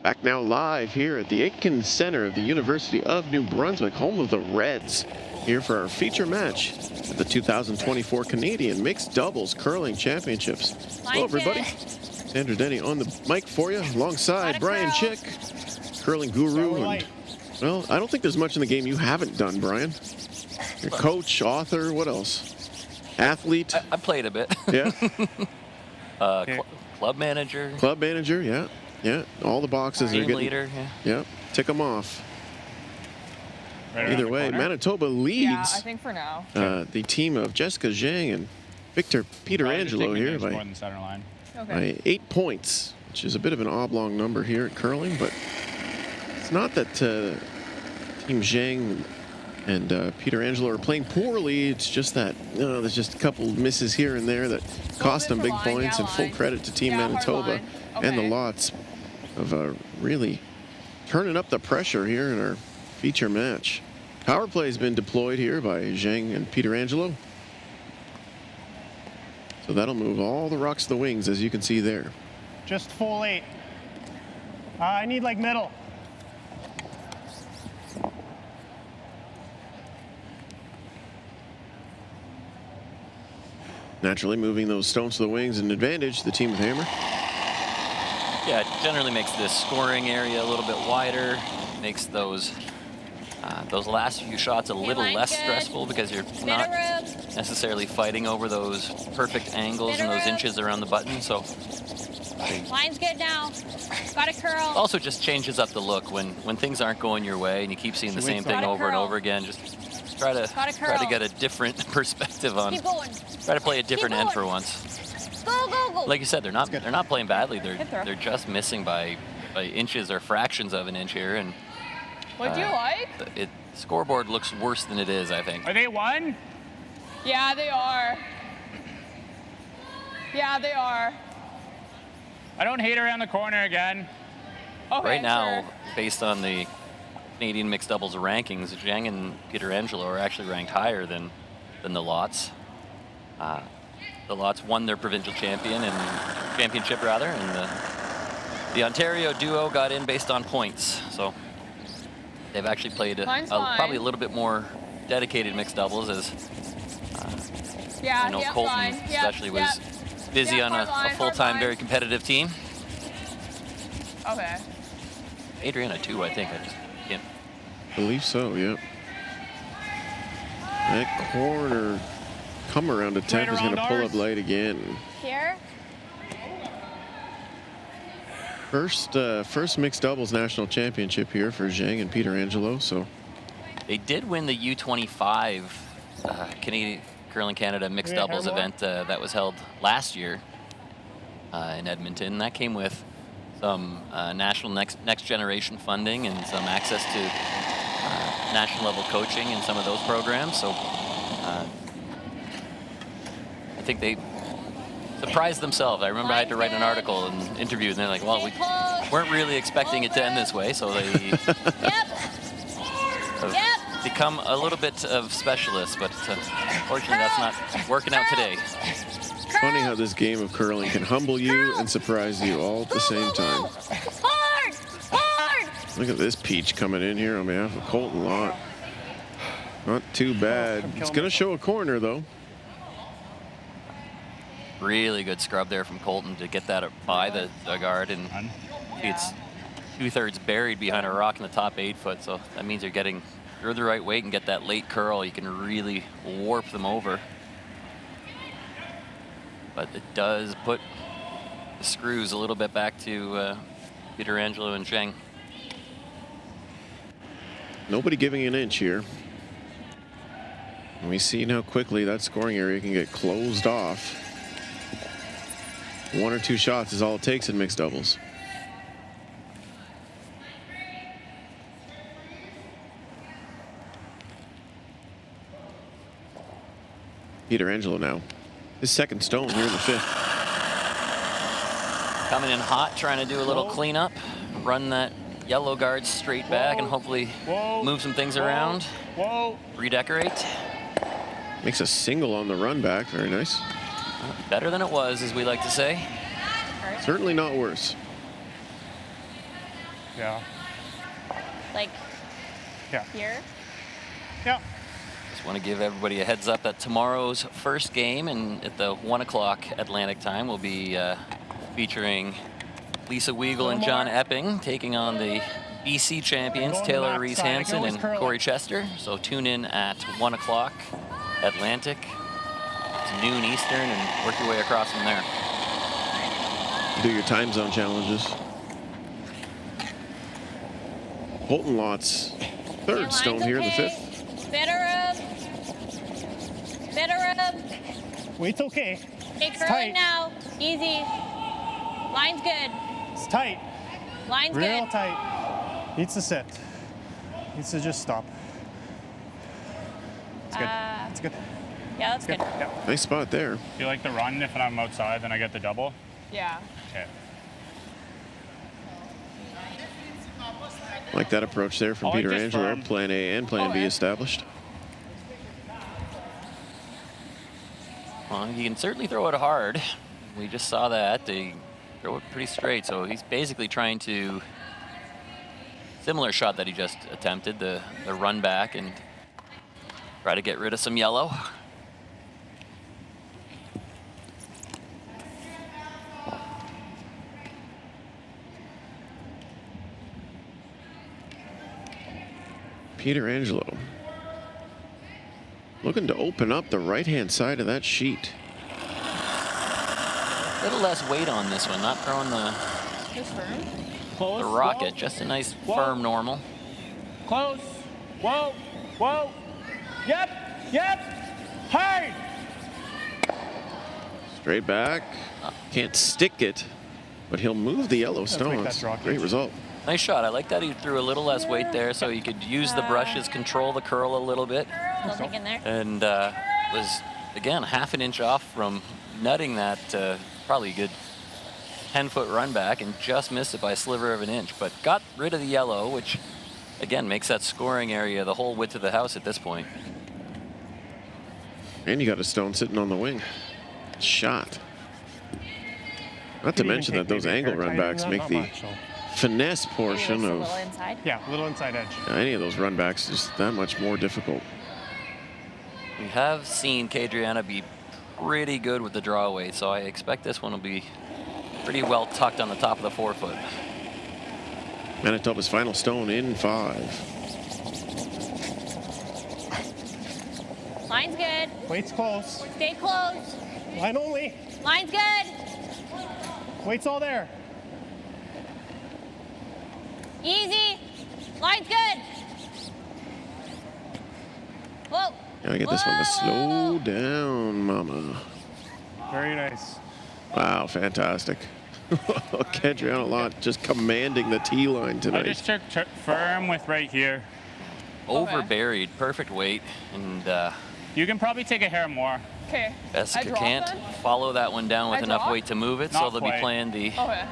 Back now live here at the Aitken Center of the University of New Brunswick, home of the Reds, here for our feature match at the 2024 Canadian Mixed Doubles Curling Championships. Hello, everybody. Sandra Denny on the mic for you, alongside Brian Chick, curling guru. And, well, I don't think there's much in the game you haven't done, Brian. You're coach, author, what else? Athlete. I played a bit. Yeah. Club manager. Club manager, yeah. Yeah, all the boxes are Team getting. leader, yeah. Tick them off. Right Either around the way, corner. Manitoba leads Yeah, I think for now. the team of Jessica Zhang and Victor Peter Probably just Angelo take me here there's more by than center line. Okay. 8 points, which is a bit of an oblong number here at curling, but it's not that Team Zhang and Peter Angelo are playing poorly. It's just that there's just a couple misses here and there that cost them bit big for line, points, yeah, and full line. credit to Team Yeah, hard Manitoba line. and the Okay. Lots of really turning up the pressure here in our feature match. Power play has been deployed here by Zhang and Peter Angelo. So that'll move all the rocks to the wings, as you can see there. Just full 8. I need like middle. Naturally, moving those stones to the wings an advantage, the team with Hammer. Yeah, it generally makes this scoring area a little bit wider, makes those last few shots a little line's less good. stressful because you're Bit not of room. necessarily fighting over those perfect angles Bit and of those room. inches around the button. So Line's good now. Got a curl. also just changes up the look when things aren't going your way and you keep seeing the same thing Got a over and curl. over again. Just try to curl. get a different perspective on. Keep going. Try to play a different end going. for once. Go, go, go. Like you said, they're not playing badly. Good throw. They're just missing by inches or fractions of an inch here, and What do you like? the scoreboard looks worse than it is, I think. Are they one? Yeah, they are. Yeah, they are. I don't hate around the corner again. Okay, Right now, sure. based on the Canadian mixed doubles rankings, Zhang and Peter Angelo are actually ranked higher than the Lots. The Lots won their provincial championship, and the Ontario duo got in based on points. So they've actually played probably a little bit more dedicated mixed doubles, as Yeah, I know yep, Colton fine. Yep, especially was yep. busy Yep, on hard line, a hard full-time, line. very competitive team. Okay. Adriana too, I think. I just can't. Believe so, yeah. That corner come around attempt is going to pull up late again. Here. First mixed doubles national championship here for Zhang and Peter Angelo. So They did win the U25 Canadian Curling Canada mixed doubles event that was held last year in Edmonton. That came with some national next generation funding and some access to national level coaching in some of those programs. So I think they surprised themselves. I remember I had to write an article and interview, and they're like, well, we weren't really expecting it to end this way, so they have become a little bit of specialists, but unfortunately that's not working out today. it's funny how this game of curling can humble you and surprise you all at the same time. Hard! Hard! Look at this peach coming in here on behalf of Colton Lott. Not too bad. It's going to show a corner, though. Really good scrub there from Colton to get that by the guard, and it's 2/3 buried behind a rock in the top 8 foot, so that means you're the right weight and get that late curl. You can really warp them over. But it does put the screws a little bit back to Peter Angelo and Zhang. Nobody giving an inch here. And we see how quickly that scoring area can get closed off. 1 or 2 shots is all it takes in mixed doubles. Peter Angelo now. His second stone here in the 5th. Coming in hot, trying to do a little cleanup, run that yellow guard straight back, and hopefully move some things around, redecorate. Makes a single on the run back. Very nice. Better than it was, as we like to say. Certainly not worse. Yeah. Like Yeah. here. Yeah. Just want to give everybody a heads up that tomorrow's first game, and at the 1 o'clock Atlantic time, will be featuring Lisa Weigel and John Epping taking on the BC champions Taylor Reese Hansen and Corey Chester. So tune in at 1 o'clock Atlantic. It's noon Eastern, and work your way across from there. Do your time zone challenges. Colton Lott's third stone here in the fifth. Bit of rub. Weight's okay. Okay, It's curling tight. now. Easy. Line's good. It's tight. Line's Real good. tight. Needs to sit. Needs to just stop. It's good. It's good. Yeah, that's good. Yeah. Nice spot there. Do you like the run if I'm outside, then I get the double? Yeah. Okay. Like that approach there from I like Peter this Angelo. firm. Plan A and Plan B Okay. established. Well, you can certainly throw it hard. We just saw that. They throw it pretty straight, so he's basically trying to similar shot that he just attempted, the run back and try to get rid of some yellow. Peter Angelo looking to open up the right-hand side of that sheet. A little less weight on this one, not throwing the Just firm. Close. rocket, Whoa. just a nice Whoa. firm normal. Close. Whoa. Whoa. Yep. Hard. Straight back. Can't stick it, but he'll move the yellow make stones. that draw Great cage. result. Nice shot. I like that he threw a little less weight there, so you could use the brushes, control the curl a little bit, Still thinking there. and was, again, half an inch off from nutting that probably a good 10-foot run back and just missed it by a sliver of an inch, but got rid of the yellow, which, again, makes that scoring area the whole width of the house at this point. And you got a stone sitting on the wing. Shot. Not to Could even mention take that those maybe a angle hair run tighter backs than make that, the not much, so. finesse Maybe portion just a of little inside. Yeah, a little inside edge. any of those run backs just that much more difficult. We have seen Kadriana be pretty good with the draw weight, so I expect this one will be pretty well tucked on the top of the forefoot. Manitoba's final stone in 5. Line's good. Weight's close. Stay close. Line only. Line's good. Weight's all there. Easy. Line's good. Whoa. Gotta get this one to slow down, mama. Very nice. Wow, fantastic. Kadriana Lott just commanding the T line I tonight. just took firm with right here. Overburied, perfect weight, and You can probably take a hair more. Okay. I Jessica drop can't then? follow that one down with I enough drop? weight to move it, so Not they'll be quite. playing the Okay.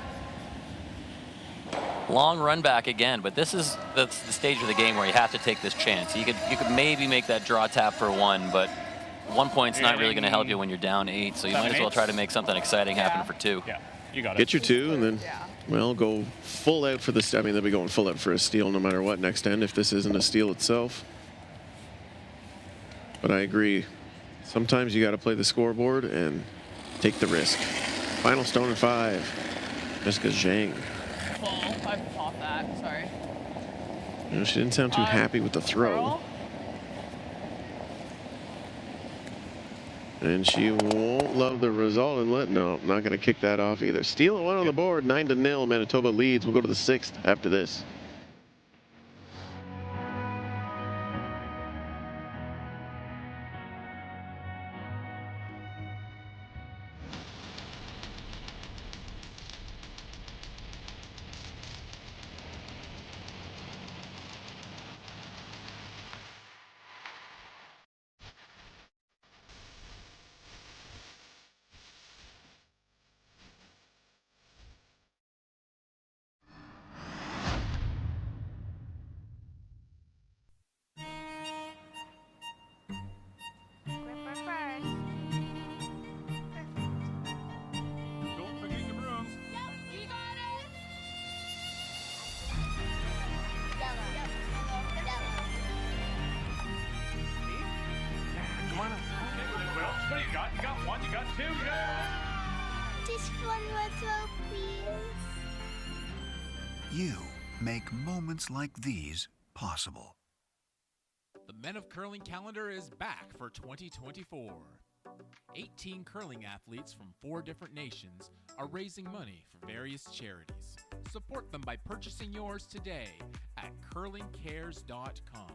long run back again. But this is the stage of the game where you have to take this chance. You could maybe make that draw tap for 1, but 1 point's not really going to help you when you're down 8. So you might as well try to make something exciting happen for 2. Yeah, you got it. Get your 2 and then, well, go full out for the, I mean, they'll be going full out for a steal no matter what next end if this isn't a steal itself. But I agree. Sometimes you got to play the scoreboard and take the risk. Final stone in 5. Jessica Zhang. Well, I popped that. Sorry. You know, she didn't sound too happy with the throw. Curl. And she won't love the result and no, not going to kick that off either. Steal 1 on the board, 9-0. Manitoba leads. We'll go to the 6th after this. Don't forget your brooms. Come on. What do you got? You got 1, you got 2, you got... Just one more throw, please. You make moments like these possible. The Men of Curling calendar is back for 2024. 18 curling athletes from 4 different nations are raising money for various charities. Support them by purchasing yours today at curlingcares.com.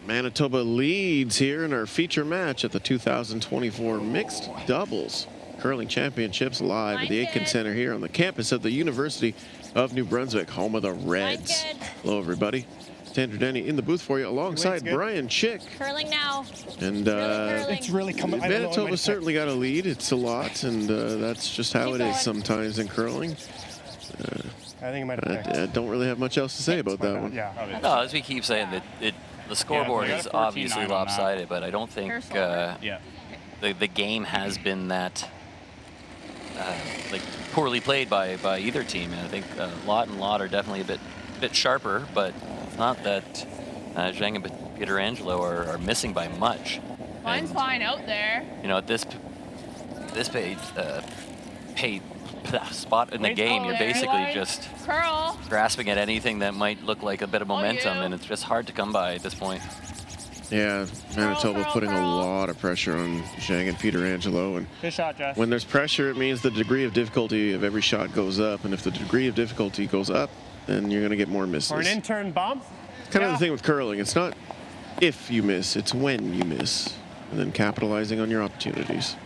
Manitoba leads here in our feature match at the 2024 Mixed Doubles Curling Championships live at the Aitken Center here on the campus of the University of New Brunswick, home of the Reds. Hello, everybody. Tanner Denny in the booth for you alongside Brian Chick. Curling now. And It's really coming. Manitoba certainly got a lead. It's a lot, and that's just how it is sometimes in curling. I think it might have I don't really have much else to say about that one. Yeah. No, as we keep saying, the scoreboard is obviously lopsided, but I don't think the game has been that like poorly played by either team. And I think Lot and Lot are definitely a bit sharper, but it's not that Zhang and Pietrangelo are missing by much. Mine's fine out there. You know, at this spot in the game, you're basically just grasping at anything that might look like a bit of momentum, and it's just hard to come by at this point. Yeah, Manitoba putting a lot of pressure on Zhang and Pietrangelo, and good shot, Josh. When there's pressure, it means the degree of difficulty of every shot goes up, and if the degree of difficulty goes up, then you're going to get more misses. Or an intern bump. It's kind of the thing with curling. It's not if you miss, it's when you miss, and then capitalizing on your opportunities.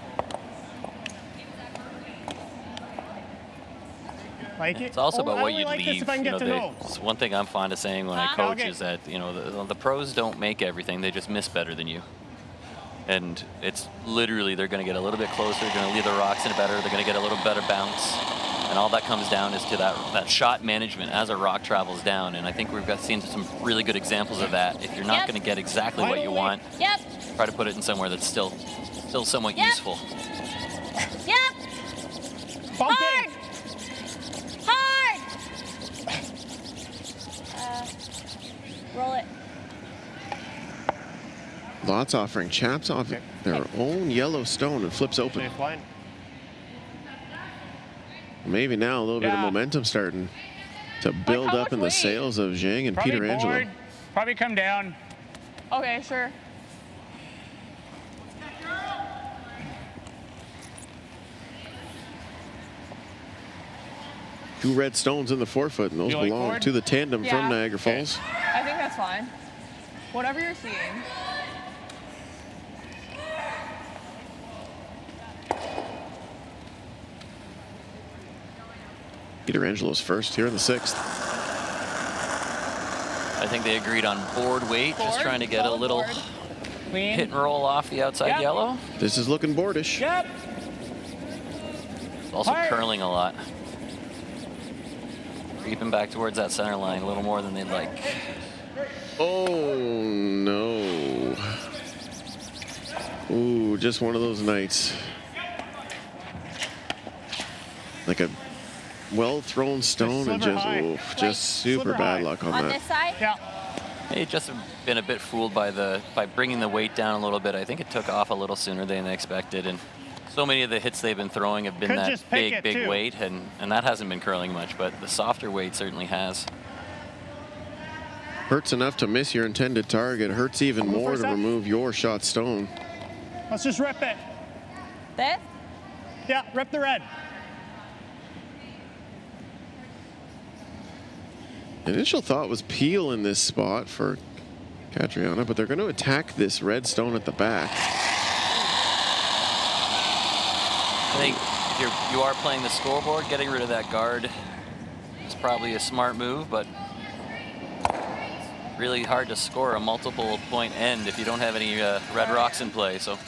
Like it? It's also about what you like leave. It's one thing I'm fond of saying when I coach is that the pros don't make everything; they just miss better than you. And it's literally they're going to get a little bit closer, they're going to leave the rocks in better, they're going to get a little better bounce, and all that comes down is to that shot management as a rock travels down. And I think we've seen some really good examples of that. If you're not going to get exactly what you want, try to put it in somewhere that's still somewhat useful. Hard! Hard! Roll it. Lots offering chaps off their own yellow stone and flips open. Safe line. Maybe now a little bit of momentum starting to build up in the sails of Zhang and Pietrangelo. Probably come down. Okay, sure. Two red stones in the forefoot, and those belong to the tandem from Niagara Falls. I think that's fine. Whatever you're seeing. Pietrangelo's first here in the 6th. I think they agreed on board weight, just trying to get a little hit and roll off the outside yellow. This is looking boardish. It's also curling a lot. Creeping back towards that center line a little more than they'd like. Oh, no. Ooh, just one of those nights. Like a well-thrown stone and just super bad luck on that. On this side? They just been a bit fooled by bringing the weight down a little bit. I think it took off a little sooner than they expected, and so many of the hits they've been throwing have been that big weight, and that hasn't been curling much, but the softer weight certainly has. Hurts enough to miss your intended target. Hurts even more to remove your shot stone. Let's just rip it. This? Yeah, rip the red. Initial thought was peel in this spot for Catriona, but they're going to attack this red stone at the back. I think if you are playing the scoreboard, getting rid of that guard is probably a smart move, but really hard to score a multiple point end if you don't have any red rocks in play. So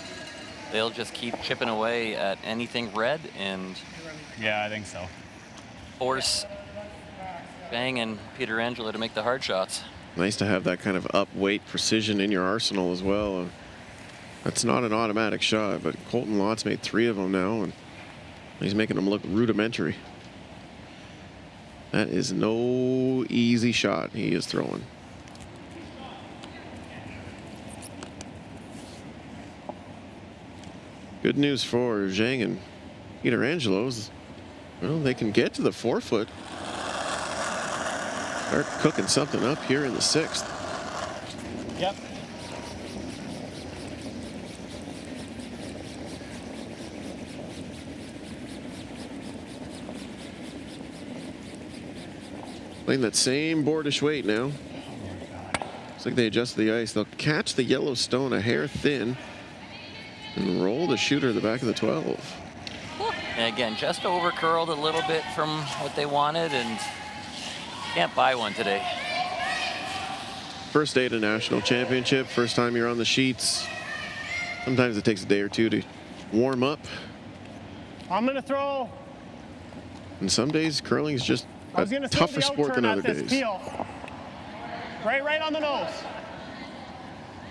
they'll just keep chipping away at anything red and I think so. Force Zhang and Pietrangelo to make the hard shots. Nice to have that kind of up weight precision in your arsenal as well. That's not an automatic shot, but Colton Lott's made 3 of them now, and he's making them look rudimentary. That is no easy shot he is throwing. Good news for Zhang and Pietrangelo. Well, they can get to the forefoot. Start cooking something up here in the 6th. Yep. Playing that same boardish weight now. Looks like they adjust the ice. They'll catch the yellow stone a hair thin and roll the shooter to the back of the 12. And again, just over curled a little bit from what they wanted, and can't buy one today. First day at a national championship, first time you're on the sheets. Sometimes it takes a day or two to warm up. I'm gonna throw. And some days curling is just I was a gonna throw tougher the sport than outturn other at this days. peel. Right on the nose.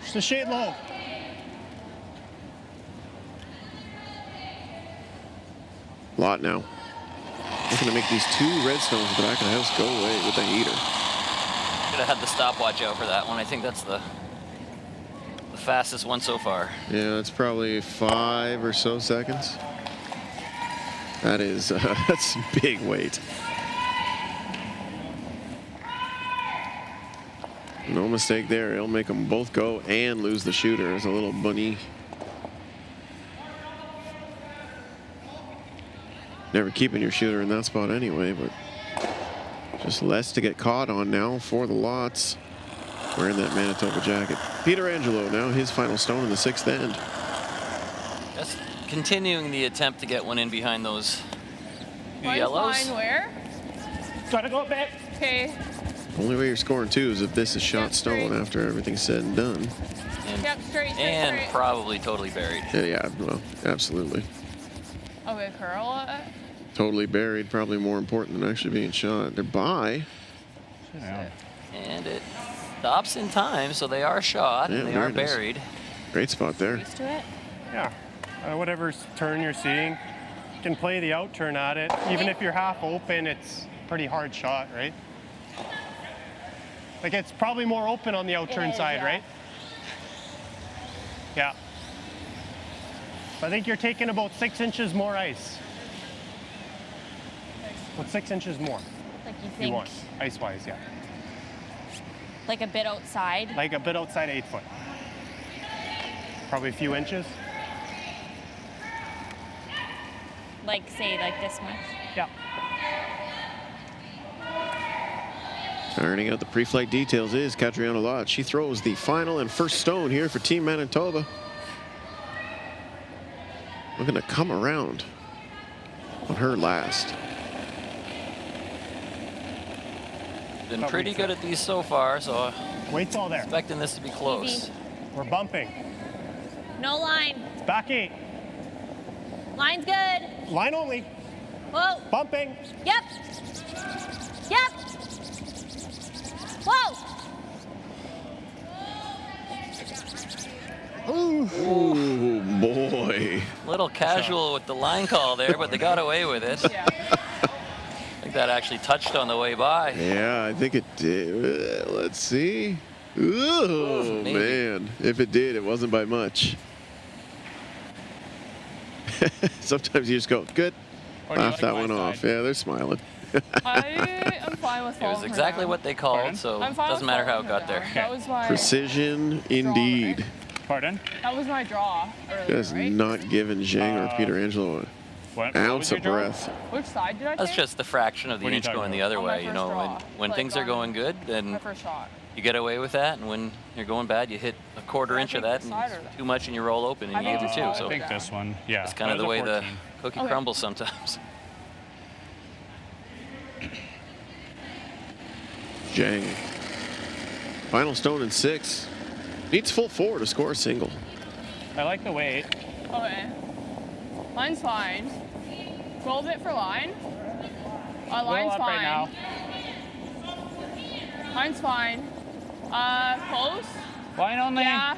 Just a shade low. Lot now. Looking to make these 2 red stones at the back of the house go away with the heater. Should have had the stopwatch out for that one. I think that's the fastest one so far. Yeah, it's probably 5 or so seconds. That is, that's big weight. No mistake there. It'll make them both go and lose the shooter. It's a little bunny. Never keeping your shooter in that spot anyway, but just less to get caught on now for the Lots. Wearing that Manitoba jacket. Peter Angelo now his final stone in the 6th end. Just continuing the attempt to get one in behind those two Line's yellows. fine, where? Gotta go back. Okay. Only way you're scoring 2 is if this is shot Yep, stone straight. after everything's said and done. And, Yep, straight. and probably totally buried. Yeah, well, absolutely. Okay, curl it. Totally buried, probably more important than actually being shot. They're by. And it stops in time, so they are shot, Yeah, and they are very nice. buried. Great spot there. Used to it. Yeah. Whatever turn you're seeing, you can play the out turn at it. Even if you're half open, it's a pretty hard shot, right? Like it's probably more open on the out turn side, yeah. right? Yeah. I think you're taking about 6 inches more ice. About 6 inches more Like you you think, want, ice-wise, yeah. like a bit outside. Like a bit outside 8 foot. Probably a few inches. Like say like this much. Yeah. Ironing out the pre-flight details is Catriona Lott. She throws the final and first stone here for Team Manitoba. Looking to come around on her last. Been pretty good at these so far, so Weight's all there. expecting this to be close. Easy. We're bumping. No line. It's back 8. Line's good. Line only. Whoa. Bumping. Yep. Yep. Whoa. Oh boy. Little casual with the line call there, but they got away with it. Yeah. I think that actually touched on the way by. Yeah, I think it did. Let's see. Ooh, Maybe. man. If it did, it wasn't by much. Sometimes you just go, good. Laugh that one off. Yeah, they're smiling. I am fine with It falling was her exactly down. what they called, Pardon? so I'm fine doesn't with matter how falling it got her there. down. That was my Precision indeed. Pardon? That was my draw earlier, Just right? not giving Zhang or Peter Angelo What? an What ounce was your of draw? breath. Which side did I take? That's just the fraction of the What are you inch talking going the about? other On my way. You first know, draw. when Like things are on going good, my then first shot. you get away with that, and when you're going bad, you hit a quarter I inch of think that, the and side or it's the- too much, and you roll open, and I you give think them the two. side. So I think this one. Yeah. it's kind of that the was way a the 14. cookie Okay. crumbles sometimes. Zhang. Final stone in 6. Needs full 4 to score a single. I like the weight. Okay. Line's fine. 12 bit for line. Line's up fine. right now. Line's fine. Close. Line only. Yeah.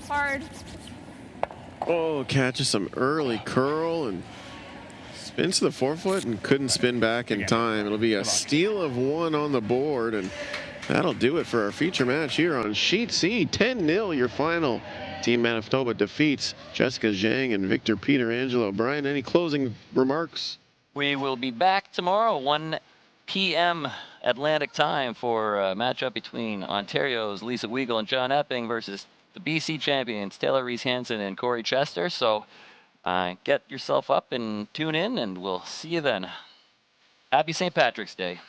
Hard. Oh, catches some early curl and spins to the forefoot and couldn't spin back in time. It'll be a steal of 1 on the board, and that'll do it for our feature match here on Sheet C. 10-0 your final. Team Manitoba defeats Jessica Zhang and Victor Peter Angelo. Brian, any closing remarks? We will be back tomorrow, 1 p.m. Atlantic time for a matchup between Ontario's Lisa Weigel and John Epping versus the BC champions Taylor Reese-Hansen and Corey Chester. So get yourself up and tune in, and we'll see you then. Happy St. Patrick's Day.